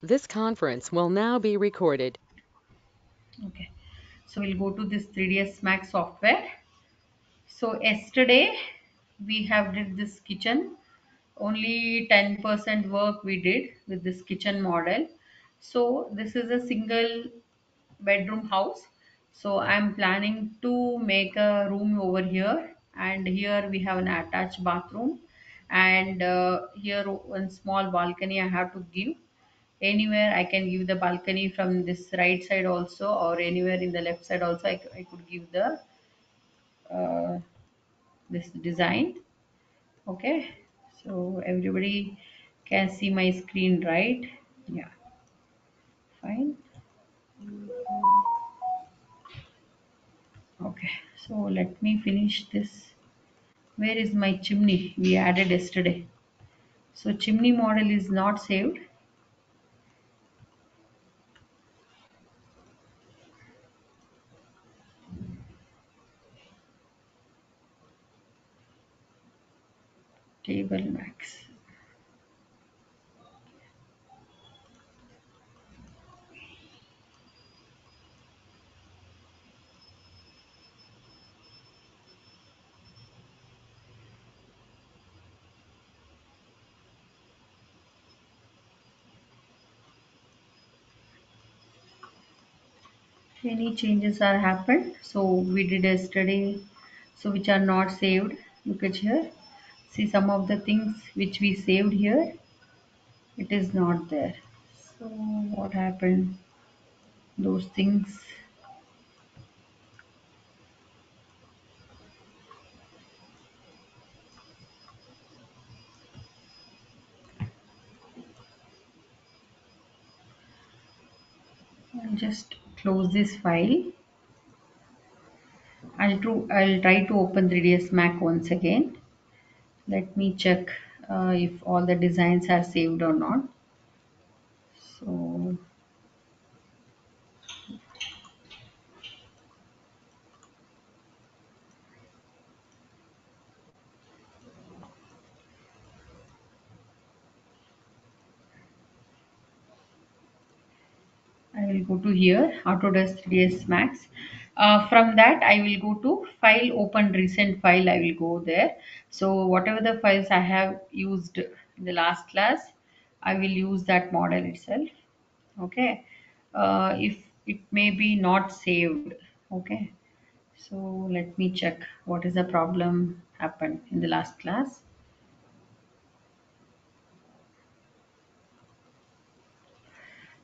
This conference will now be recorded. Okay, so we'll go to this 3ds Max software. So yesterday we have did this kitchen. Only 10% work we did with this kitchen model. So this is a single bedroom house. So I'm planning to make a room over here, and here we have an attached bathroom, and here one small balcony I have to give. Anywhere I can give the balcony from this right side also, or anywhere in the left side also I could give the uh, this design. Okay, so everybody can see my screen, right? Yeah, fine. Okay, so let me finish this. Where is my chimney we added yesterday? So chimney model is not saved. Table max. Any changes are happened, so we did yesterday, so which are not saved. Look at here, see some of the things which we saved here, it is not there. So what happened, those things. I'll just close this file. I'll try to open 3ds Mac once again. Let me check if all the designs are saved or not. So I will go to here, Autodesk 3ds Max. From that, I will go to File, Open Recent File. I will go there. So whatever the files I have used in the last class, I will use that model itself. Okay. If it may be not saved. Okay. So let me check what is the problem happened in the last class.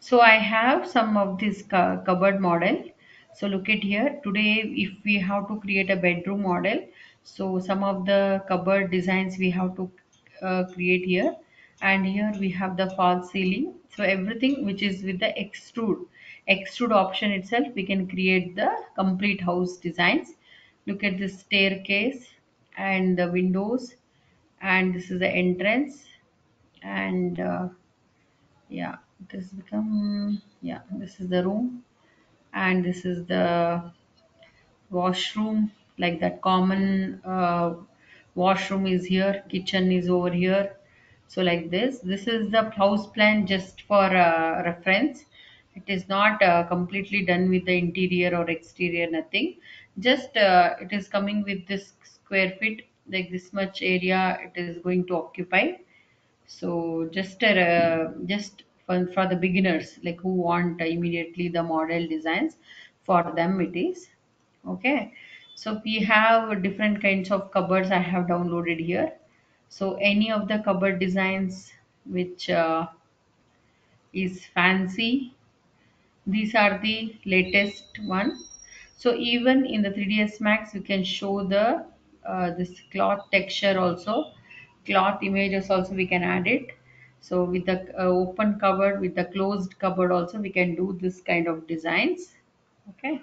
So I have some of this cupboard model. So look at here. Today, if we have to create a bedroom model, so some of the cupboard designs we have to create here. And here we have the false ceiling. So everything which is with the extrude option itself, we can create the complete house designs. Look at the staircase and the windows, and this is the entrance, and yeah, this become, yeah, this is the room, and this is the washroom, like that common washroom is here, kitchen is over here. So like this is the house plan, just for reference. It is not completely done with the interior or exterior, nothing. Just it is coming with this square feet, like this much area it is going to occupy. So just for the beginners, like who want immediately the model designs, for them it is. Okay. So we have different kinds of cupboards I have downloaded here. So any of the cupboard designs which is fancy, these are the latest one. So even in the 3ds Max, you can show the this cloth texture also, cloth images also we can add it. So with the open cupboard, with the closed cupboard also, we can do this kind of designs. Okay,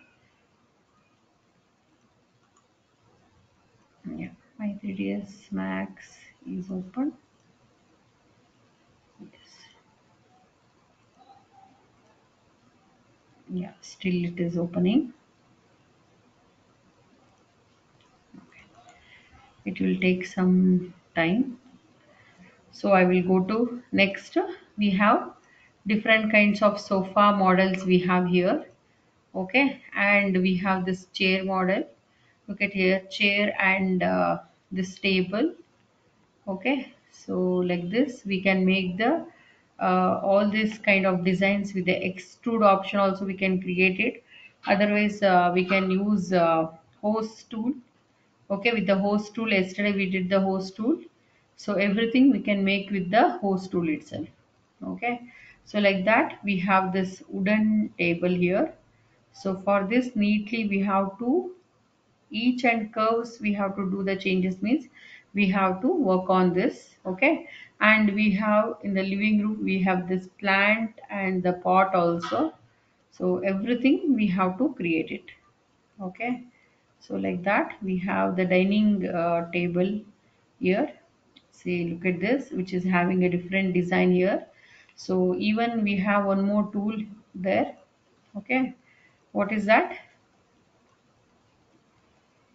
yeah, my 3ds Max is open. Yes, yeah, still it is opening. It will take some time. So I will go to next. We have different kinds of sofa models we have here. Okay, and we have this chair model. Look at here, chair and this table. Okay, so like this we can make the all this kind of designs with the extrude option also we can create it. Otherwise we can use hose tool. Okay, with the hose tool, yesterday we did the hose tool, so everything we can make with the hose tool itself. Okay, so like that we have this wooden table here. So for this neatly we have to each and curves we have to do the changes, means we have to work on this. Okay, and we have in the living room we have this plant and the pot also, so everything we have to create it. Okay, so like that we have the dining table here. See, look at this, which is having a different design here. So even we have one more tool there. Okay, what is that?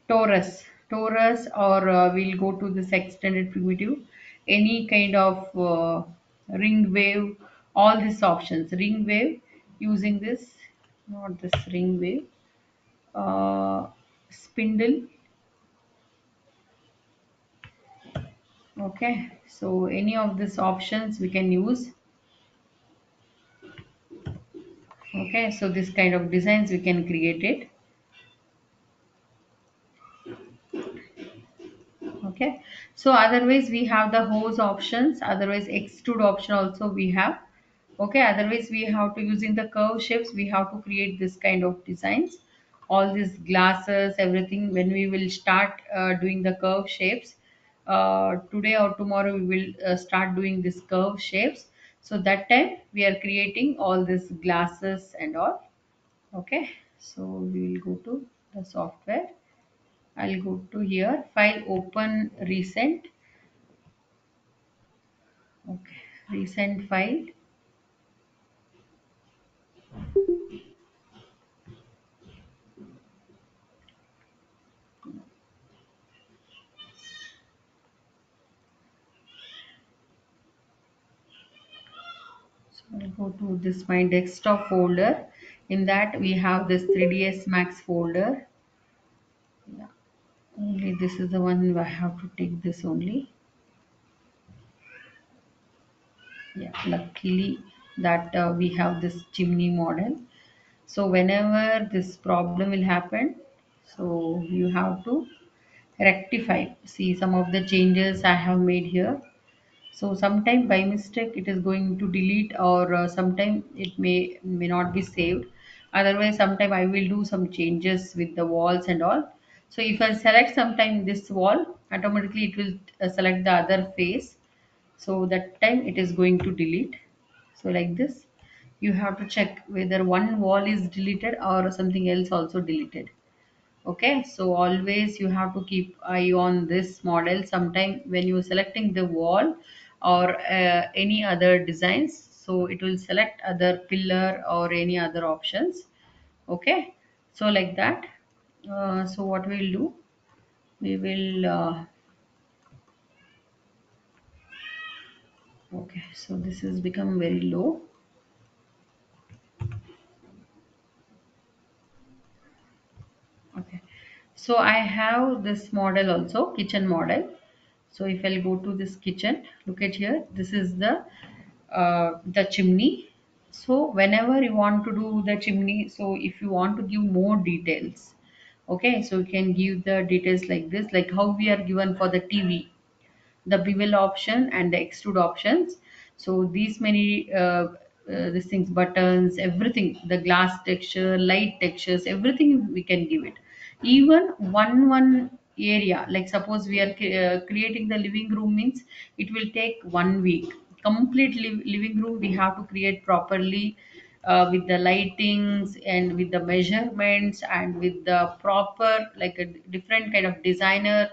Torus, or we'll go to this extended primitive, any kind of ring wave, all these options. Ring wave using this, not this ring wave, spindle. Okay, so any of these options we can use. Okay, so this kind of designs we can create it. Okay, so otherwise we have the hose options, otherwise extrude option also we have. Okay, otherwise we have to using the curve shapes we have to create this kind of designs, all these glasses, everything. When we will start doing the curve shapes, today or tomorrow we will start doing this curve shapes, so that time we are creating all these glasses and all. Okay, so we will go to the software. I'll go to here, file, open recent. Okay, recent file. So I'll go to this my desktop folder. In that we have this 3ds Max folder. Yeah, only this is the one I have to take this only. Yeah, luckily that we have this chimney model. So whenever this problem will happen, so you have to rectify. See some of the changes I have made here. So sometime by mistake it is going to delete, or sometime it may not be saved. Otherwise sometime I will do some changes with the walls and all. So if I select sometime this wall, automatically it will select the other face, so that time it is going to delete. So like this you have to check whether one wall is deleted or something else also deleted. Okay, so always you have to keep eye on this model. Sometime when you're selecting the wall or any other designs, so it will select other pillar or any other options. Okay, so like that. So what we'll do, we will okay, so this has become very low. Okay, so I have this model also, kitchen model. So if I'll go to this kitchen, look at here. This is the chimney. So whenever you want to do the chimney, so if you want to give more details, okay, so you can give the details like this, like how we are given for the TV, the bevel option and the extrude options. So these many these things, buttons, everything, the glass texture, light textures, everything we can give it. Even one area, like suppose we are creating the living room, means it will take 1 week. Complete living room we have to create properly, with the lightings and with the measurements and with the proper, like a different kind of designer,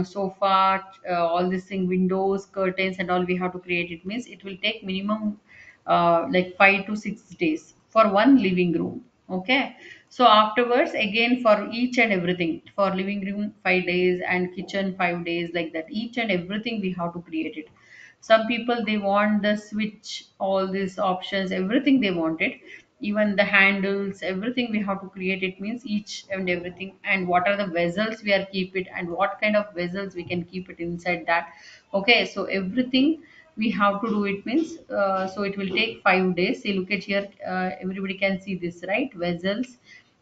sofa, all this thing, windows, curtains and all we have to create. It means it will take minimum like 5 to 6 days for one living room. Okay, so afterwards again for each and everything, for living room 5 days and kitchen 5 days, like that each and everything we have to create it. Some people they want the switch, all these options, everything they wanted, even the handles, everything we have to create. It means each and everything, and what are the vessels we are keep it, and what kind of vessels we can keep it inside that. Okay, so everything we have to do. It means so it will take 5 days. See, look at here, everybody can see this, right? Vessels,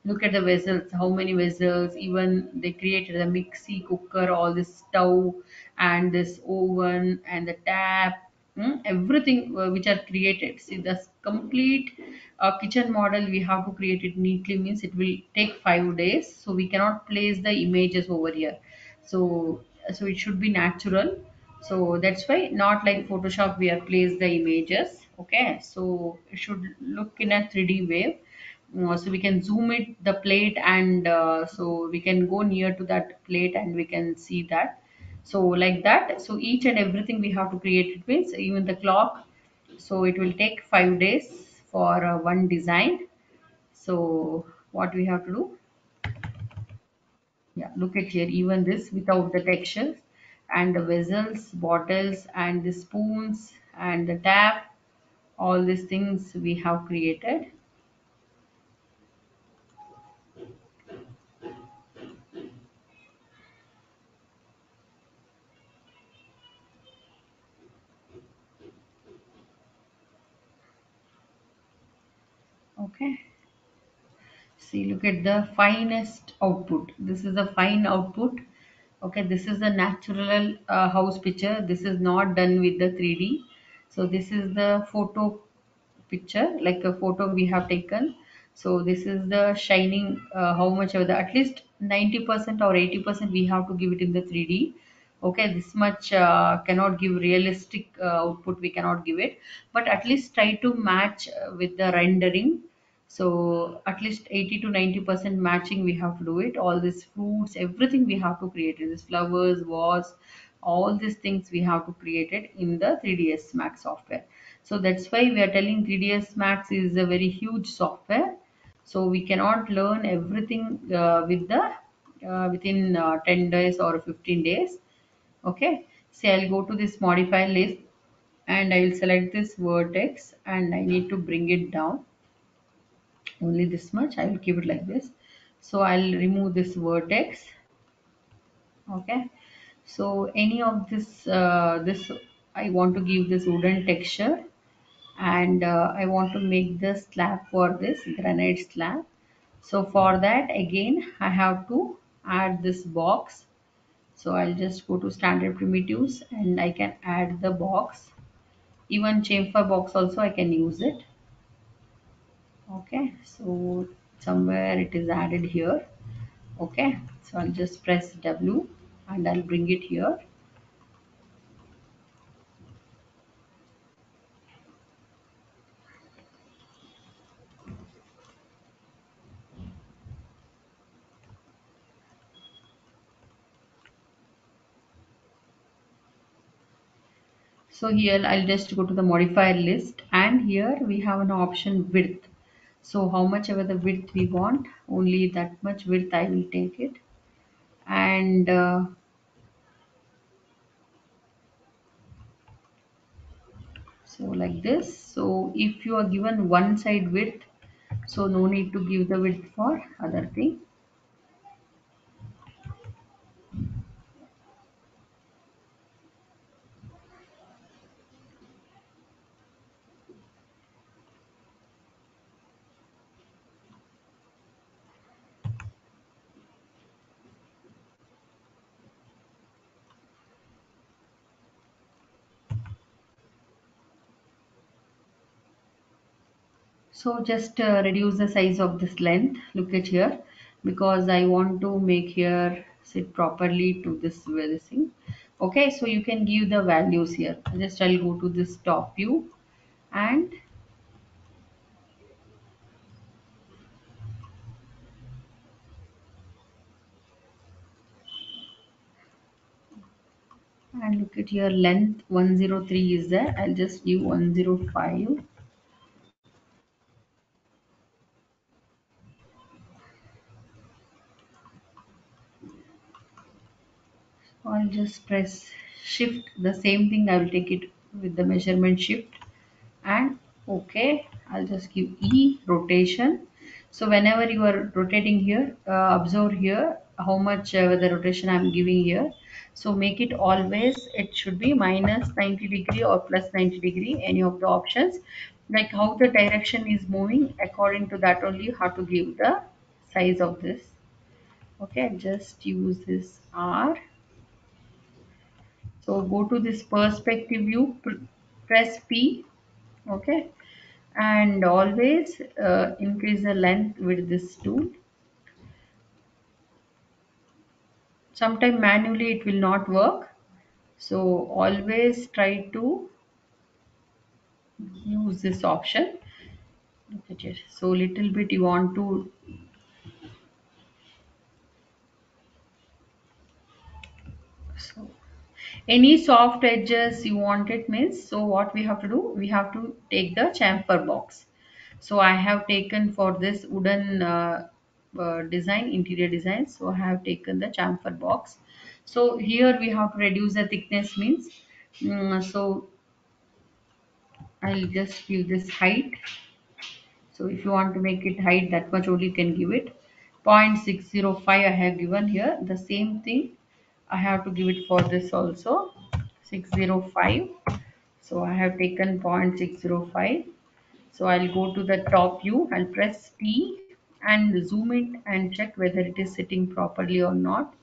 look at the vessels, how many vessels. Even they created the mixie, cooker, all this stove, and this oven, and the tap, everything which are created. See, the complete kitchen model we have to create it neatly, means it will take 5 days. So we cannot place the images over here. So it should be natural. So that's why not like Photoshop we have placed the images. Okay, so it should look in a 3D way. So we can zoom it the plate, and so we can go near to that plate and we can see that. So like that, so each and everything we have to create it, means even the clock. So it will take 5 days for one design. So what we have to do, yeah, look at here, even this without the textures, and the vessels, bottles, and the spoons, and the tap, all these things we have created. Okay, see, look at the finest output. This is a fine output. Okay, this is the natural house picture. This is not done with the 3D. So this is the photo picture, like a photo we have taken. So this is the shining, how much of the, at least 90% or 80% we have to give it in the 3D. Okay, this much cannot give realistic output, we cannot give it, but at least try to match with the rendering. So at least 80 to 90% matching we have to do it. All these fruits, everything we have to create it. These flowers, vase, all these things we have to create it in the 3ds Max software. So that's why we are telling 3ds Max is a very huge software. So we cannot learn everything with the within 10 days or 15 days. Okay, so I'll go to this modify list, and I will select this vertex, and I need to bring it down only this much. I will keep it like this. So I'll remove this vertex. Okay, so any of this I want to give this wooden texture, and I want to make the slab for this granite slab. So for that, again I have to add this box. So I'll just go to standard primitives, and I can add the box. Even chamfer box also I can use it. Okay, so somewhere it is added here. Okay, so I'll just press W, and I'll bring it here. So here I'll just go to the modifier list, and here we have an option width. So how much ever the width we want, only that much width I will take it. And so like this. So if you are given one side width, so no need to give the width for other thing. So just reduce the size of this length. Look at here, because I want to make here sit properly to this thing. Okay, so you can give the values here. Just I'll go to this top view, and look at your length 103 is there. I'll just give 105. I'll just press shift, the same thing I will take it with the measurement shift and okay. I'll just give E rotation. So whenever you are rotating here, observe here how much the rotation I'm giving here. So make it always, it should be minus 90 degree or plus 90 degree, any of the options. Like how the direction is moving, according to that only you have to give the size of this. Okay, just use this R. So go to this perspective view, press P. Okay, and always increase the length with this tool. Sometimes manually it will not work, so always try to use this option. Look at it. So little bit you want to, so any soft edges you want it means, so what we have to do, we have to take the chamfer box. So I have taken for this wooden design, interior design, so I have taken the chamfer box. So here we have to reduce the thickness means, so I'll just give this height. So if you want to make it height, that much only you can give it. 0.605 I have given here. The same thing I have to give it for this also. 605. So I have taken 0.605. So I'll go to the top view. I'll press T and zoom it and check whether it is sitting properly or not.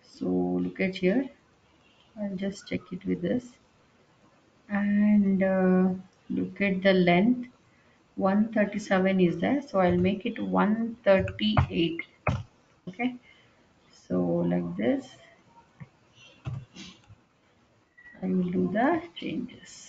So look at here. I'll just check it with this. And look at the length. 137 is there, so I'll make it 138. Okay, so like this I will do the changes.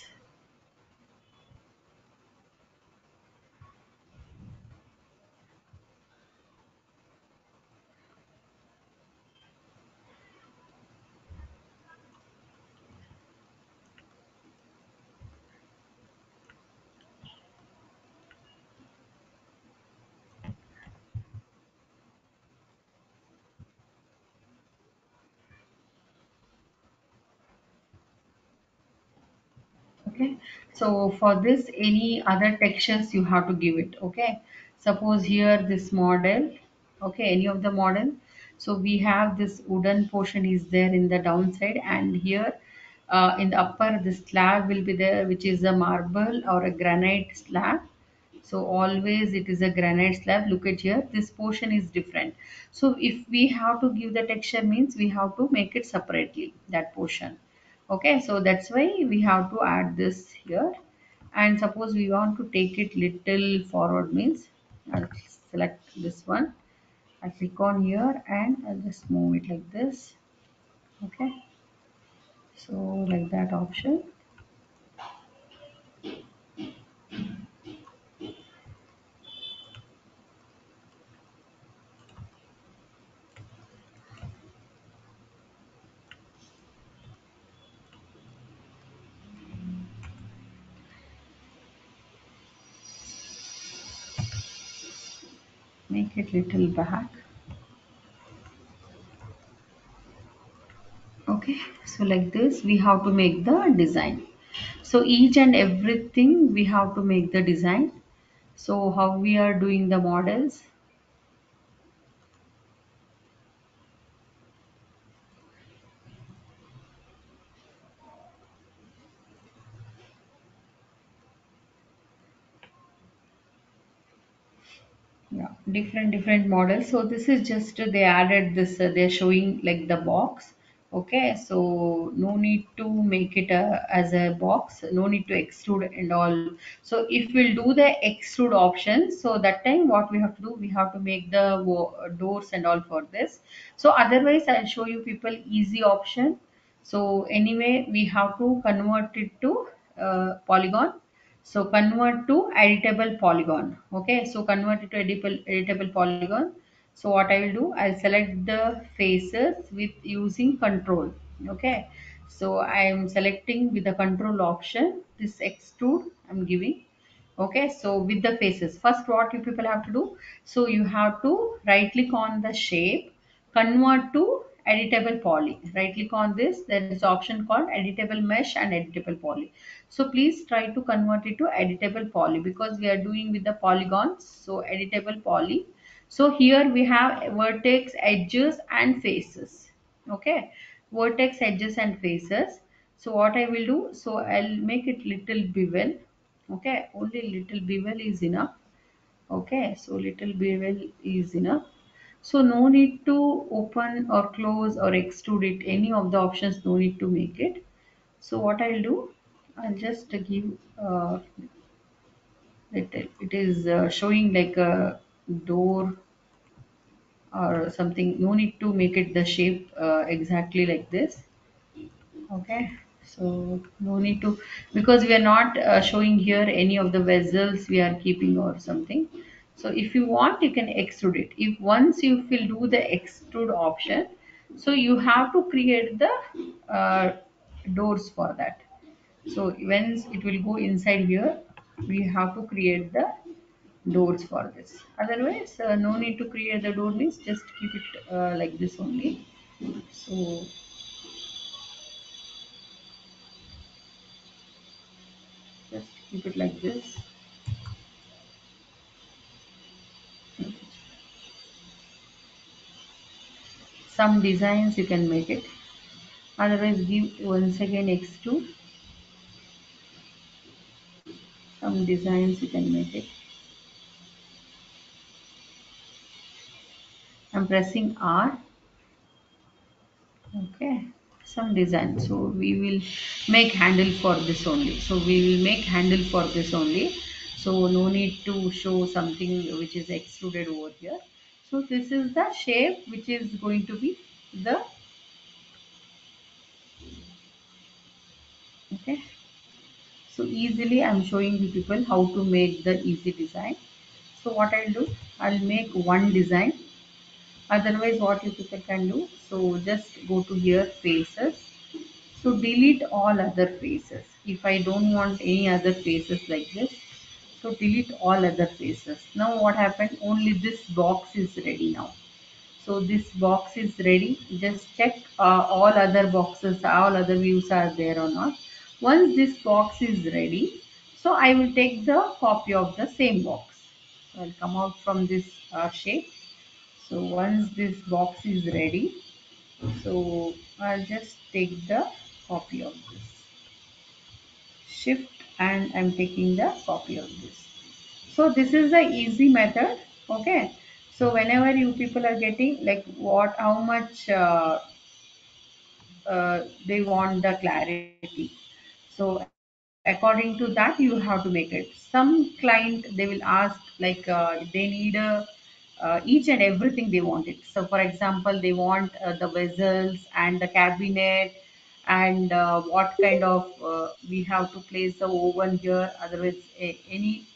Okay, so for this any other textures you have to give it. Okay, suppose here this model, okay, any of the model, so we have this wooden portion is there in the downside, and here in the upper the slab will be there, which is a marble or a granite slab. So always it is a granite slab. Look at here, this portion is different. So if we have to give the texture means we have to make it separately, that portion. Okay, so that's why we have to add this here. And suppose we want to take it little forward means, I'll select this one. I click on here and I'll just move it like this. Okay, so like that option. Make it little back. Okay, so like this we have to make the design. So each and everything we have to make the design. So how we are doing the models. Yeah, different models. So this is just they added this, they're showing like the box. Okay, so no need to make it as a box, no need to extrude and all. So if we'll do the extrude option, so that time what we have to do, we have to make the doors and all for this. So otherwise I'll show you people easy option. So anyway we have to convert it to polygon. So convert to editable polygon. Okay, so convert it to editable polygon. So what I will do, I'll select the faces with using control. Okay, so I am selecting with the control option. This extrude I'm giving. Okay, so with the faces, first what you people have to do, so you have to right click on the shape, convert to editable poly. Right click on this, there is option called editable mesh and editable poly. So please try to convert it to editable poly because we are doing with the polygons. So editable poly. So here we have vertex, edges and faces. Okay, vertex, edges and faces. So what I will do, so I'll make it little bevel. Okay, only little bevel is enough. Okay, so little bevel is enough. So no need to open or close or extrude it. Any of the options, no need to make it. So what I'll do, I'll just give little. It is showing like a door or something. No need to make it the shape exactly like this. Okay, so no need to, because we are not showing here any of the vessels we are keeping or something. So if you want, you can extrude it. If once you will do the extrude option, so you have to create the uh, doors for that. So once it will go inside here, we have to create the doors for this. Otherwise, no need to create the door, means just keep it like this only. So just keep it like this. Some designs you can make it. Otherwise, give once again x2. Some designs you can make it. I'm pressing R. Okay. Some design. So we will make handle for this only. So we will make handle for this only. So no need to show something which is extruded over here. So this is the shape which is going to be the, okay. So easily I'm showing you people how to make the easy design. So what I'll do, I'll make one design. Otherwise, what you people can do, so just go to here faces. So delete all other faces. If I don't want any other faces like this, so delete all other faces. Now what happened? Only this box is ready now. So this box is ready. Just check all other boxes, all other views are there or not. Once this box is ready, so I will take the copy of the same box. So I'll come out from this shape. So once this box is ready, so I'll just take the copy of this. Shift and I'm taking the copy of this. So this is the easy method. Okay. So whenever you people are getting like what, how much they want the clarity. So according to that, you have to make it. Some client they will ask like they need each and everything they want it. So for example, they want the vessels and the cabinet and what kind of we have to place the oven here. Otherwise, any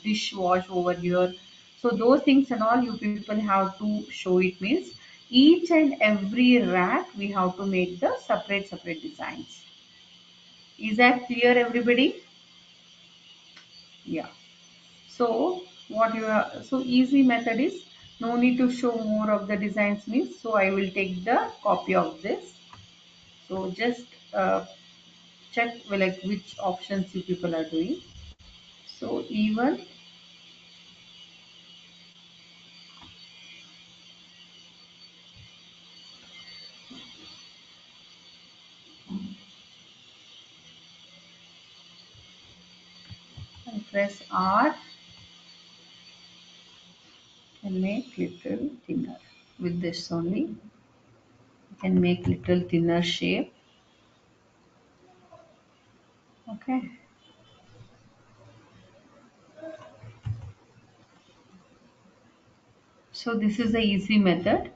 dish wash over here. So those things and all you people have to show it, means each and every rack we have to make the separate designs. Is that clear everybody? Yeah. So what you are, so easy method is no need to show more of the designs, means so I will take the copy of this. So just check like which options you people are doing. So even I press R and make little thinner. With this only you can make little thinner shape. Okay. So this is the easy method.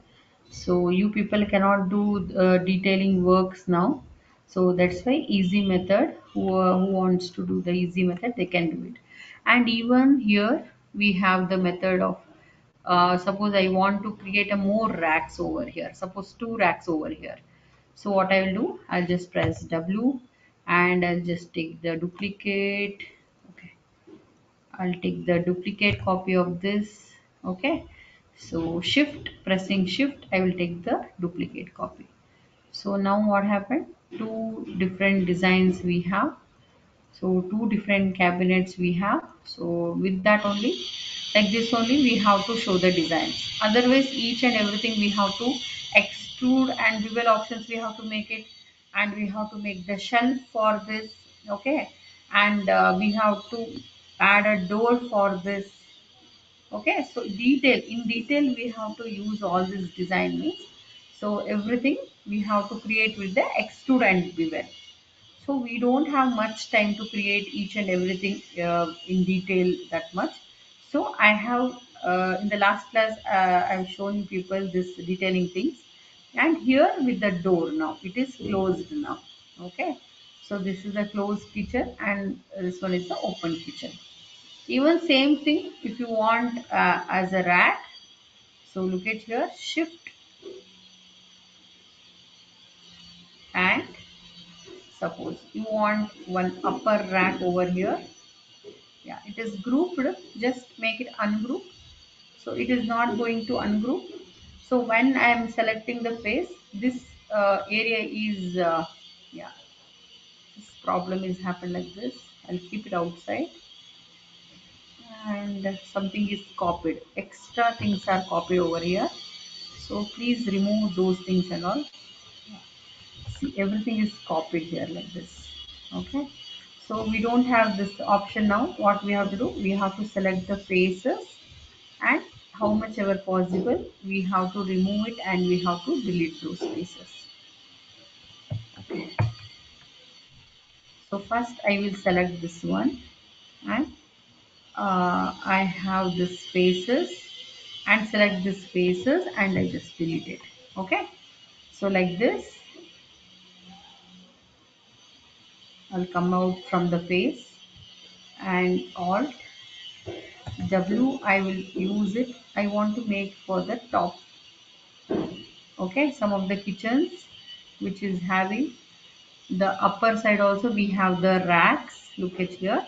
So you people cannot do detailing works now. So that's why easy method. Who wants to do the easy method, they can do it. And even here we have the method of suppose I want to create a more racks over here. Suppose two racks over here. So what I will do, I'll just press W and I'll just take the duplicate. Okay, I'll take the duplicate copy of this. Okay, So shift, pressing shift, I will take the duplicate copy. So now what happened? Two different designs we have. So two different cabinets we have. So with that only, like this only, we have to show the designs. Otherwise, each and everything we have to extrude and bevel options we have to make it, and we have to make the shelf for this. Okay, and we have to add a door for this. Okay, so detail, in detail we have to use all this design means. So everything we have to create with the extrude and bevel. So we don't have much time to create each and everything in detail that much. So I have in the last class I've shown people this detailing things, and here with the door now it is closed now. Okay, so this is a closed kitchen and this one is the open kitchen. Even same thing if you want as a rack. So look at here, shift and suppose you want one upper rack over here. Yeah, it is grouped, just make it ungroup. So it is not going to ungroup. So when I am selecting the face, this area is yeah, this problem is happened like this. I'll keep it outside, and something is copied, extra things are copied over here. So please remove those things and all. See, everything is copied here like this. Okay, so we don't have this option now. What we have to do, we have to select the faces, and how much ever possible we have to remove it and we have to delete those faces. So first I will select this one, and I have this faces, and select this faces and I just delete it. Okay, so like this I'll come out from the face, and alt W I will use it. I want to make for the top. Okay, some of the kitchens which is having the upper side also we have the racks. Look at here.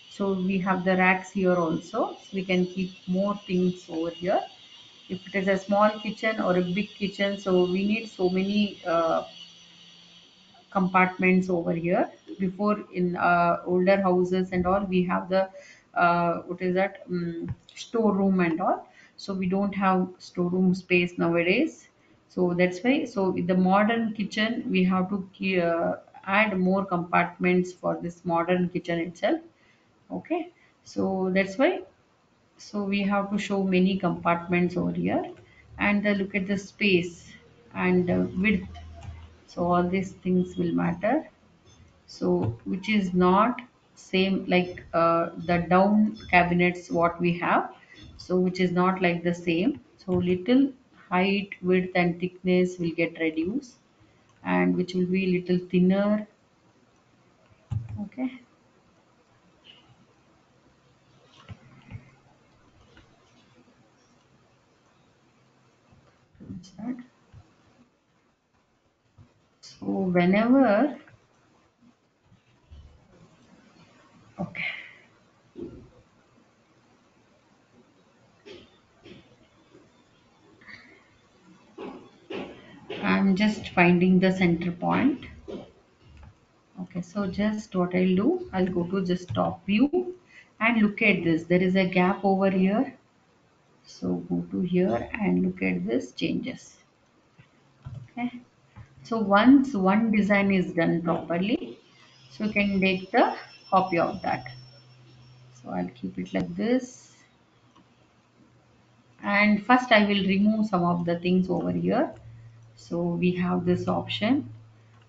So we have the racks here also. So we can keep more things over here. If it is a small kitchen or a big kitchen, so we need so many compartments over here. Before in older houses and all, we have the what is that storeroom and all. So we don't have storeroom space nowadays. So that's why. So with the modern kitchen, we have to add more compartments for this modern kitchen itself. Okay, so that's why. So we have to show many compartments over here, and look at the space and width. So all these things will matter. So which is not same like the down cabinets what we have. So which is not like the same. So little height, width and thickness will get reduced, and which will be little thinner. Okay, what's that? So whenever, okay, I'm just finding the center point. Okay, so just what I'll do, I'll go to just top view and look at this. There is a gap over here. So go to here and look at this changes. Okay. So once one design is done properly, so you can take the copy of that. So I'll keep it like this. And first I will remove some of the things over here. So we have this option.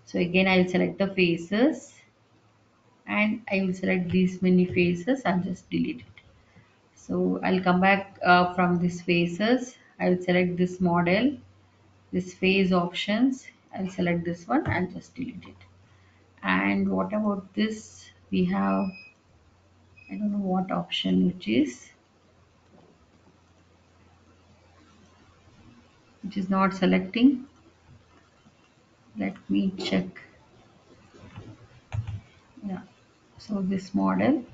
So again I'll select the faces, and I will select these many faces and just delete it. So I'll come back from this faces. I'll select this model, this phase options. I'll select this one and just delete it. And what about this? We have, I don't know what option which is not selecting. Let me check. Yeah. So this model,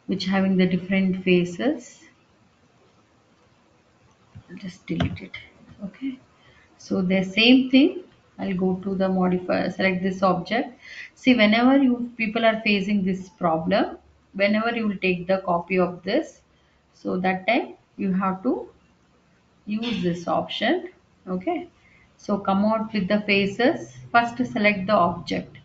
which having the different faces. just delete it. Okay, so the same thing, I'll go to the modifier, select this object. See, whenever you people are facing this problem, whenever you will take the copy of this, so that time you have to use this option. Okay, so come out with the faces, first select the object,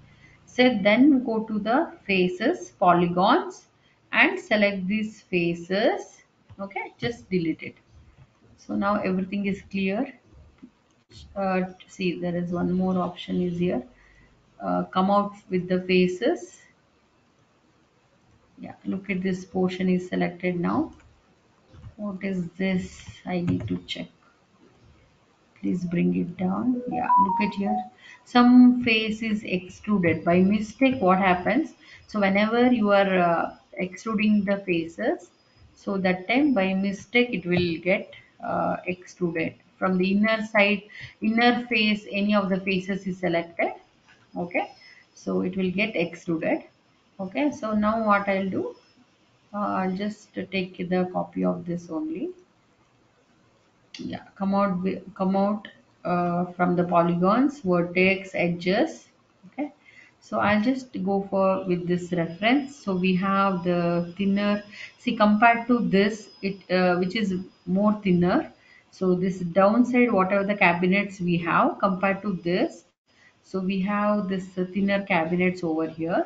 so then go to the faces polygons and select these faces. Okay, just delete it. So now everything is clear. See, there is one more option is here. Come out with the faces. Yeah, look at this portion is selected now. What is this? I need to check. Please bring it down. Yeah, look at here. Some face is extruded by mistake. What happens? So whenever you are extruding the faces, so that time by mistake it will get extruded from the inner side, inner face. Any of the faces is selected. Okay, so it will get extruded. Okay, so now what I'll do? Just take the copy of this only. Yeah, come out from the polygons, vertex, edges. Okay, so I'll just go for with this reference. So we have the thinner, see, compared to this, it which is more thinner. So this downside, whatever the cabinets we have compared to this, so we have this thinner cabinets over here.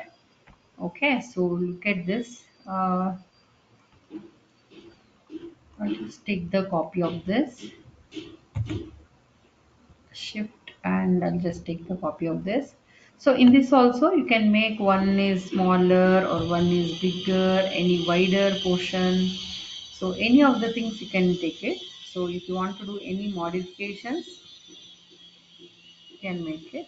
Okay, so look at this. I'll just take the copy of this, shift, and I'll just take the copy of this. So in this also you can make one is smaller or one is bigger, any wider portion. So any of the things you can take it. So if you want to do any modifications, you can make it.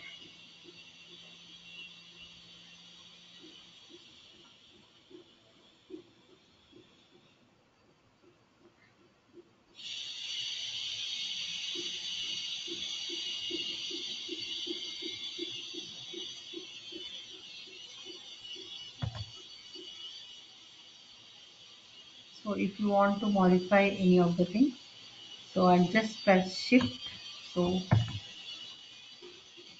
So if you want to modify any of the things, so I'll just press shift. So,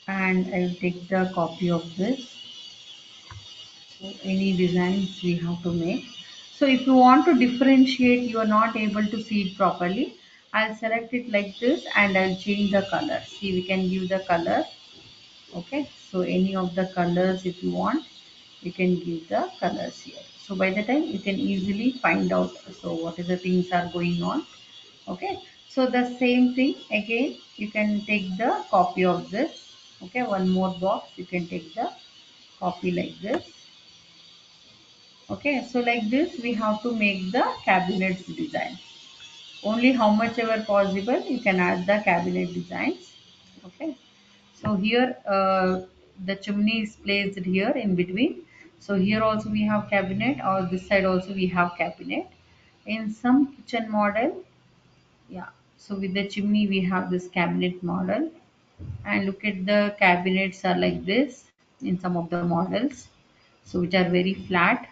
and I'll take the copy of this. So any designs we have to make. So if you want to differentiate, you are not able to see it properly, I'll select it like this and I'll change the color. See, we can give the color. Okay, so any of the colors if you want, you can give the colors here. So by the time you can easily find out so what is the things are going on. Okay, so the same thing again, you can take the copy of this. Okay, one more box, you can take the copy like this. Okay, so like this we have to make the cabinets design. Only how much ever possible you can add the cabinet designs. Okay, so here the chimney is placed here in between. So here also we have cabinet, or this side also we have cabinet. In some kitchen model, yeah. So with the chimney we have this cabinet model, and look at the cabinets are like this in some of the models. So which are very flat,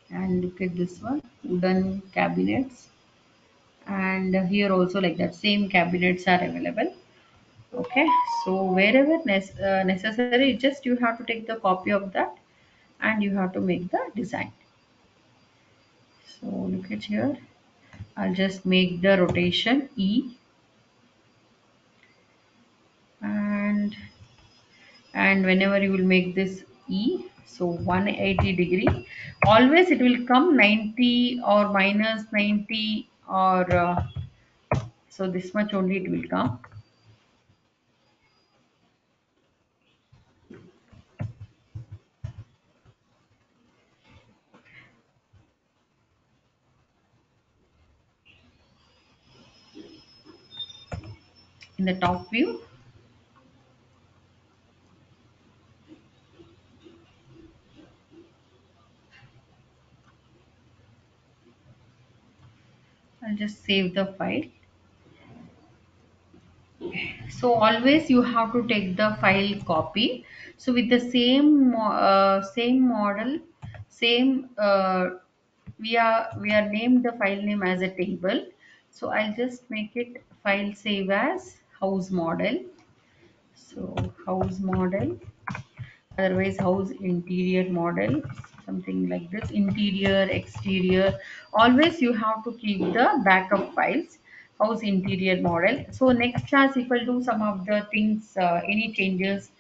and look at this one, wooden cabinets, and here also like that same cabinets are available. Okay, so wherever necessary, just you have to take the copy of that and you have to make the design. So look at here, I'll just make the rotation E, and whenever you will make this E, so 180-degree, always it will come 90 or minus 90, or so this much only it will come. In the top view, I'll just save the file. So always you have to take the file copy. So with the same model, same we are named the file name as a table. So I'll just make it file save as house model. So house model, otherwise house interior model, something like this, interior exterior. Always you have to keep the backup files, house interior model. So next class if I'll do some of the things, any changes,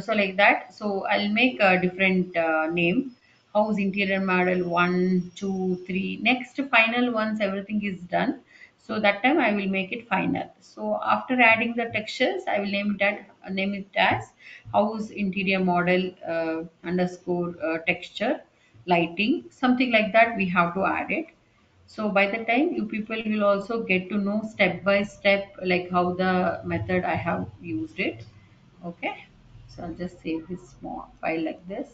so like that, so I'll make a different name, house interior model 1 2 3. Next final, once everything is done, so that time I will make it final. So after adding the textures, I will name it as house interior model underscore texture lighting, something like that we have to add it. So by the time you people will also get to know step by step like how the method I have used it. Okay, so I'll just save this small file like this.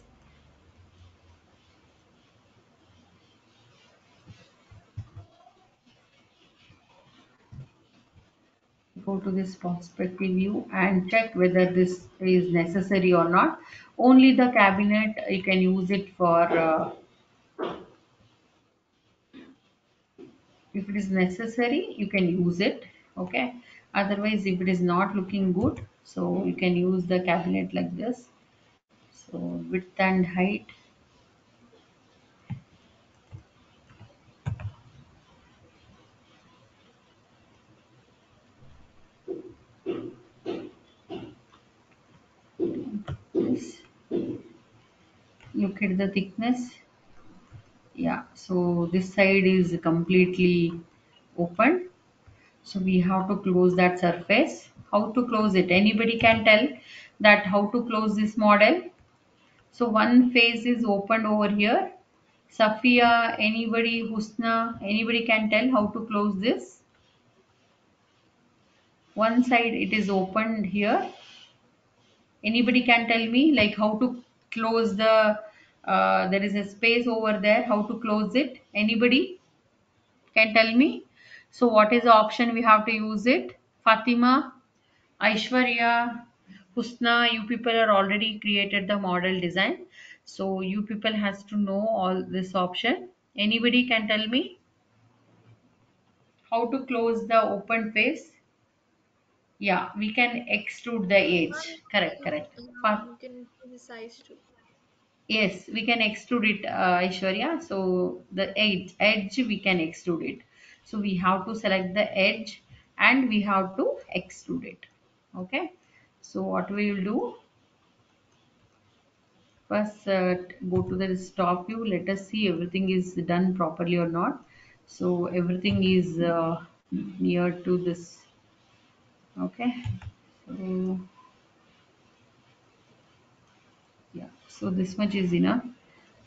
Go to this perspective view and check whether this is necessary or not. Only the cabinet you can use it for, if it is necessary you can use it. Okay, otherwise if it is not looking good, so you can use the cabinet like this. So width and height, this, look at the thickness. Yeah, so this side is completely open, so we have to close that surface. How to close it? Anybody can tell that how to close this model? So one face is opened over here. Safia, anybody, Husna, anybody can tell how to close this? One side it is opened here. Anybody can tell me like how to close the, there is a space over there, how to close it? Anybody can tell me? So what is the option we have to use it? Fatima, Aishwarya, Husna, you people are already created the model design. So you people has to know all this option. Anybody can tell me how to close the open face? Yeah, we can extrude the edge. Correct, correct. You can do the size too. Yes, we can extrude it, Aishwarya. So the edge we can extrude it. So we have to select the edge and we have to extrude it. Okay. So what we will do first, go to the top view. Let us see everything is done properly or not. So everything is near to this. Okay. So yeah. So this much is enough.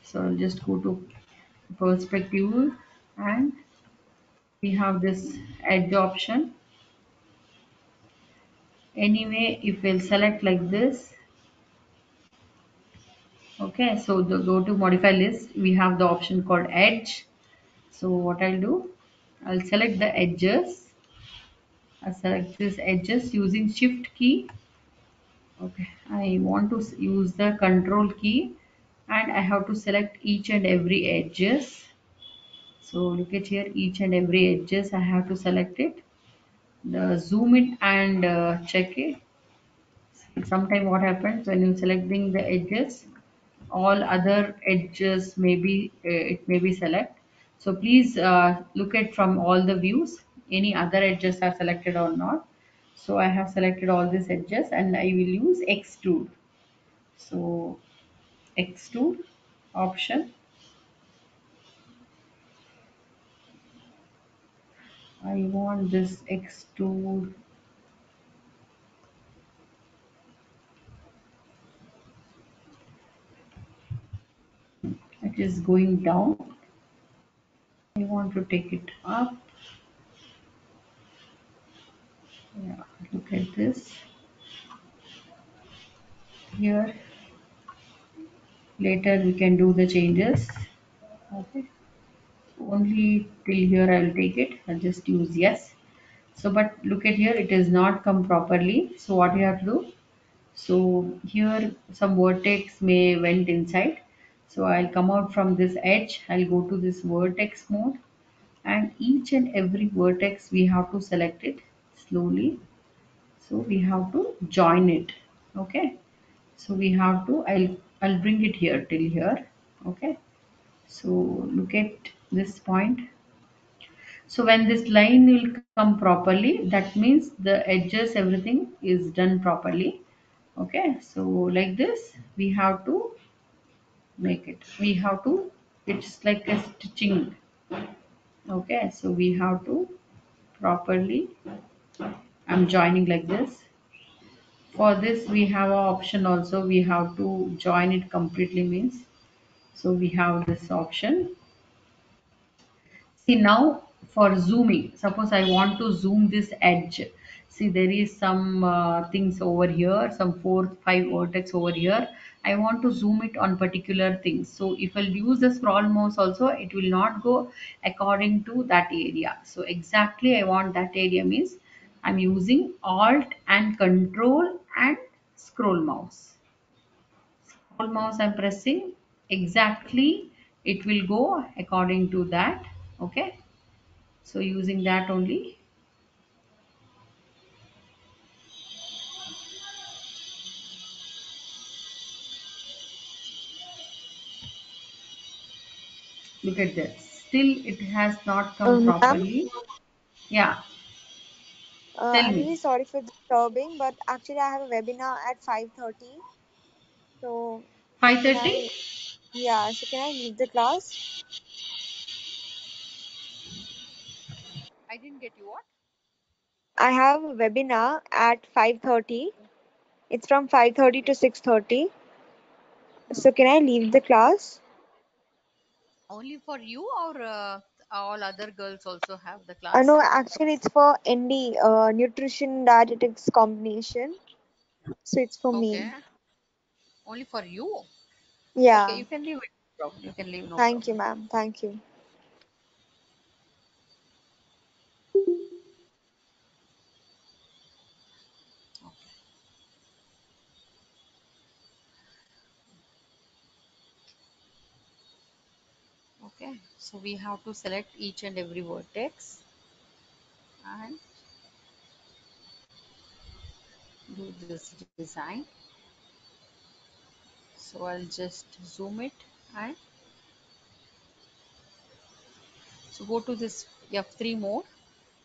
So I'll just go to perspective and we have this edge option. Anyway, if we'll select like this, okay, so the go to modify list, we have the option called edge. So what I'll do, I'll select the edges. I select this edges using shift key. Okay, I want to use the control key and I have to select each and every edges. So look at here, each and every edges I have to select it. The zoom it and check it. Sometime what happens when you selecting the edges, all other edges maybe it may be select. So please look at from all the views any other edges are selected or not. So I have selected all these edges and I will use extrude. So extrude option, I want this extrude, it is going down, I want to take it up. Yeah, look at this here, later we can do the changes. Okay, only till here I'll take it. I'll just use yes. So but look at here, it is not come properly. So what you have to do? So here some vertex may went inside. So I'll come out from this edge. I'll go to this vertex mode and each and every vertex we have to select it slowly. So we have to join it. Okay, so we have to, I'll bring it here till here. Okay, so look at this point. So when this line will come properly, that means the edges, everything is done properly. Okay, so like this we have to make it, we have to, it's like a stitching. Okay, so we have to properly, I'm joining like this. For this we have a option also, we have to join it completely means, so we have this option. See now, for zooming, suppose I want to zoom this edge. See, there is some things over here, some four, five vertex over here. I want to zoom it on particular things. So if I'll use the scroll mouse also, it will not go according to that area. So exactly I want that area means I'm using Alt and Control and scroll mouse. Scroll mouse I'm pressing, exactly it will go according to that. Okay, so using that only, look at this, still it has not come Ma'am, properly. Yeah, tell I'm me. really sorry for disturbing, but actually I have a webinar at 5:30. So can 5:30. I, yeah, so can I leave the class? I didn't get you. What? I have a webinar at 5:30. It's from 5:30 to 6:30. Hmm. So can I leave the class? Only for you, or all other girls also have the No, class? actually it's for ND, nutrition dietetics combination. So it's for Okay, me. only for you. Okay, Yeah. you can leave it. No problem. You can leave, no Thank you, problem. ma'am. Thank you. Okay. Okay, so we have to select each and every vertex and do this design. So I'll just zoom it, and so go to this F3 mode.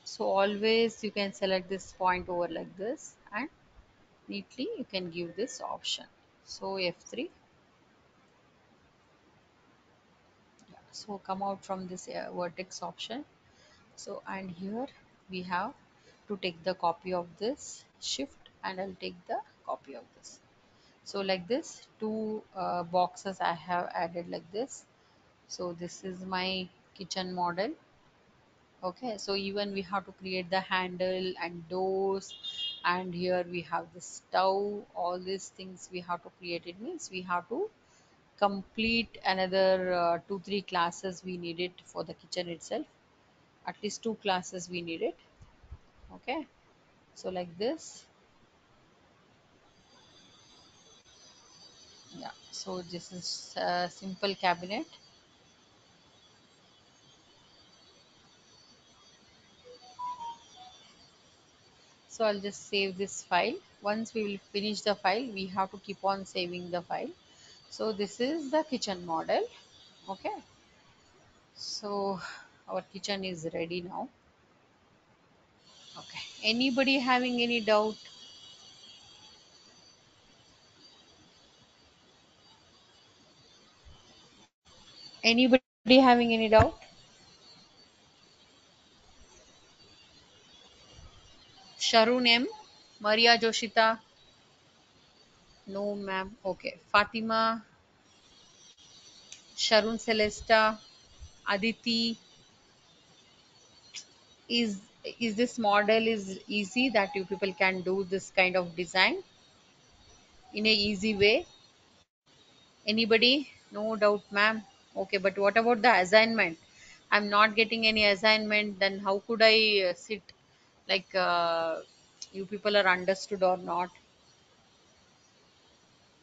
So always you can select this point over like this, and neatly you can give this option. So F3. Yeah. So come out from this vertex option. So and here we have to take the copy of this, shift, and I'll take the copy of this. So like this, two boxes I have added like this. So this is my kitchen model. Okay, so even we have to create the handle and doors, and here we have the stove. All these things we have to create. It means we have to complete another 2 3 classes we need it for the kitchen itself. At least 2 classes we need it. Okay, so like this. Yeah, so this is a simple cabinet. So I'll just save this file. Once we will finish the file, we have to keep on saving the file. So this is the kitchen model. Okay, so our kitchen is ready now. Okay, anybody having any doubt? Anybody having any doubt? Sharun M, Maria Joshita? No ma'am. Okay, Fatima, Sharun Celesta, Aditi. Is this model is easy that you people can do this kind of design in a easy way? Anybody? No doubt, ma'am. Okay, but what about the assignment? I'm not getting any assignment. Then how could I sit like you people are understood or not?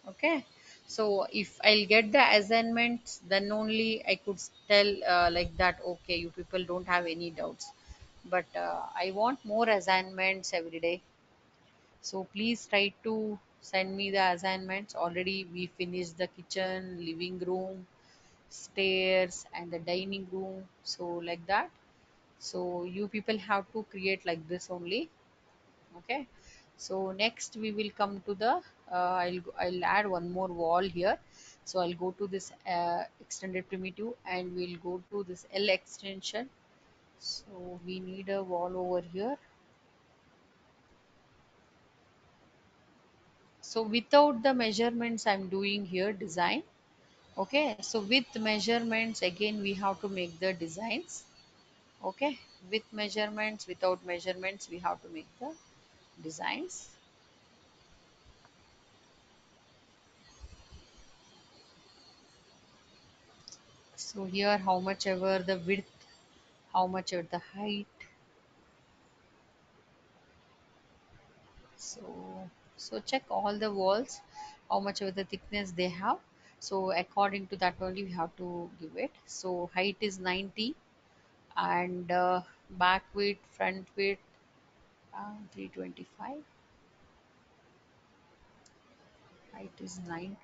Okay. So if I'll get the assignments, then only I could tell like that, okay, you people don't have any doubts. But I want more assignments every day. So please try to send me the assignments. Already we finished the kitchen, living room, stairs, and the dining room. So like that. So you people have to create like this only. Okay. So next we will come to the. I'll add one more wall here. So I'll go to this extended primitive and we'll go to this L extension. So we need a wall over here. So without the measurements I'm doing here design. Okay, so with measurements again we have to make the designs. Okay, with measurements, without measurements we have to make the designs. So here how much ever the width, how much ever the height. So check all the walls, how much ever the thickness they have. So according to that only we have to give it. So height is 90 and back width, front width 325. Height is 90.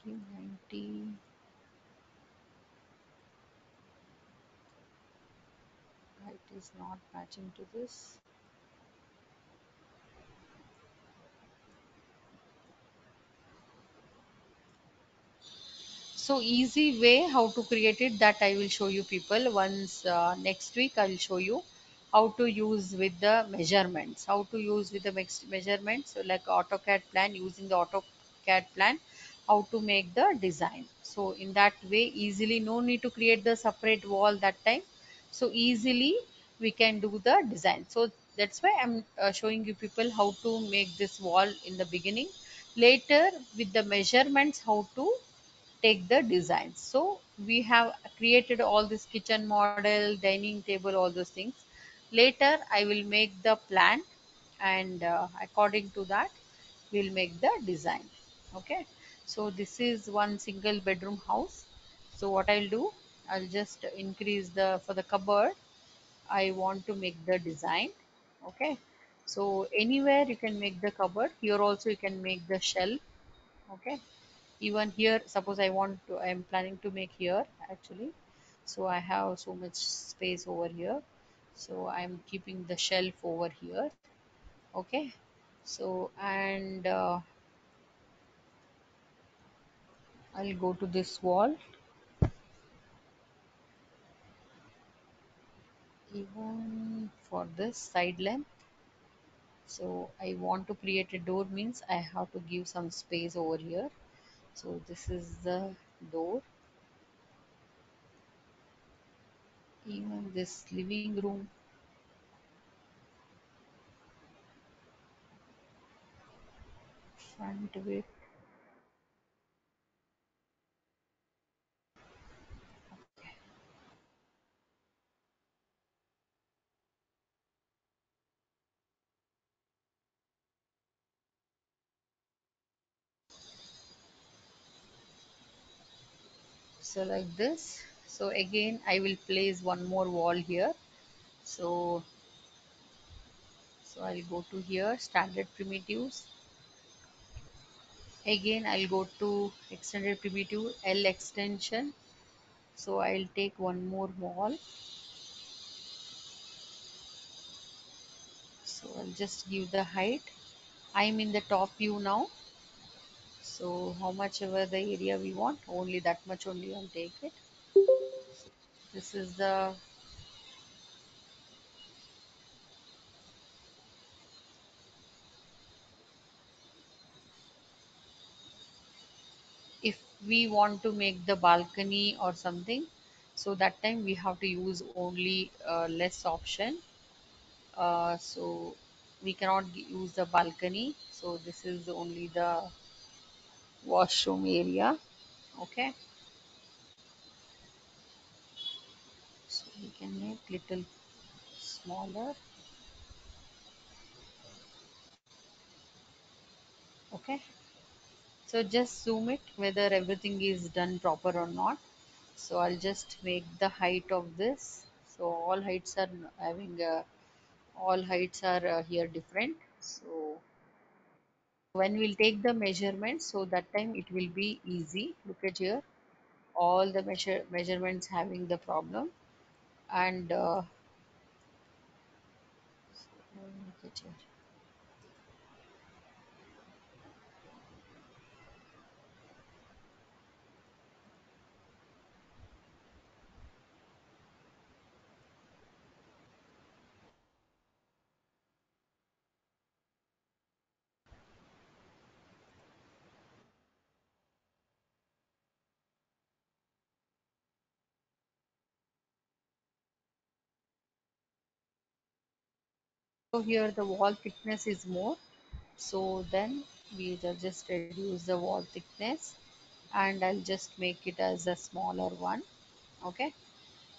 Give 90. Height is not matching to this. So easy way how to create it, that I will show you people once. Next week I will show you how to use with the measurements, how to use with the measurements, so like AutoCAD plan, using the AutoCAD plan, how to make the design. So in that way easily, no need to create the separate wall that time. So easily we can do the design. So that's why I'm showing you people how to make this wall in the beginning. Later with the measurements how to take the designs. So we have created all this kitchen model, dining table, all those things. Later I will make the plan and according to that we'll make the design. Okay. So this is one single bedroom house. So what I'll do, I'll just increase the, for the cupboard, I want to make the design. Okay. So anywhere you can make the cupboard. Here also you can make the shelf. Okay, even here suppose I want to, I am planning to make here actually. So I have so much space over here, so I'm keeping the shelf over here. Okay, so and I'll go to this wall, even for this side length. So I want to create a door, means I have to give some space over here. So this is the door. Even this living room, front width. So like this. So again I will place one more wall here. So I'll go to here, standard primitives. Again I'll go to extended primitive, L extension. So I'll take one more wall. So I'll just give the height. I'm in the top view now. So how much ever the area we want, only that much only I'll take it. This is the, if we want to make the balcony or something, so that time we have to use only less option. So we cannot use the balcony. So this is only the washroom area. Okay. We can make little smaller. Okay, so just zoom it whether everything is done proper or not. So I'll just make the height of this. So all heights are here different. So when we'll take the measurements, so that time it will be easy. Look at here, all the measurements having the problem. And look at here. So here the wall thickness is more. So then we just reduce the wall thickness, and I'll just make it as a smaller one. Okay,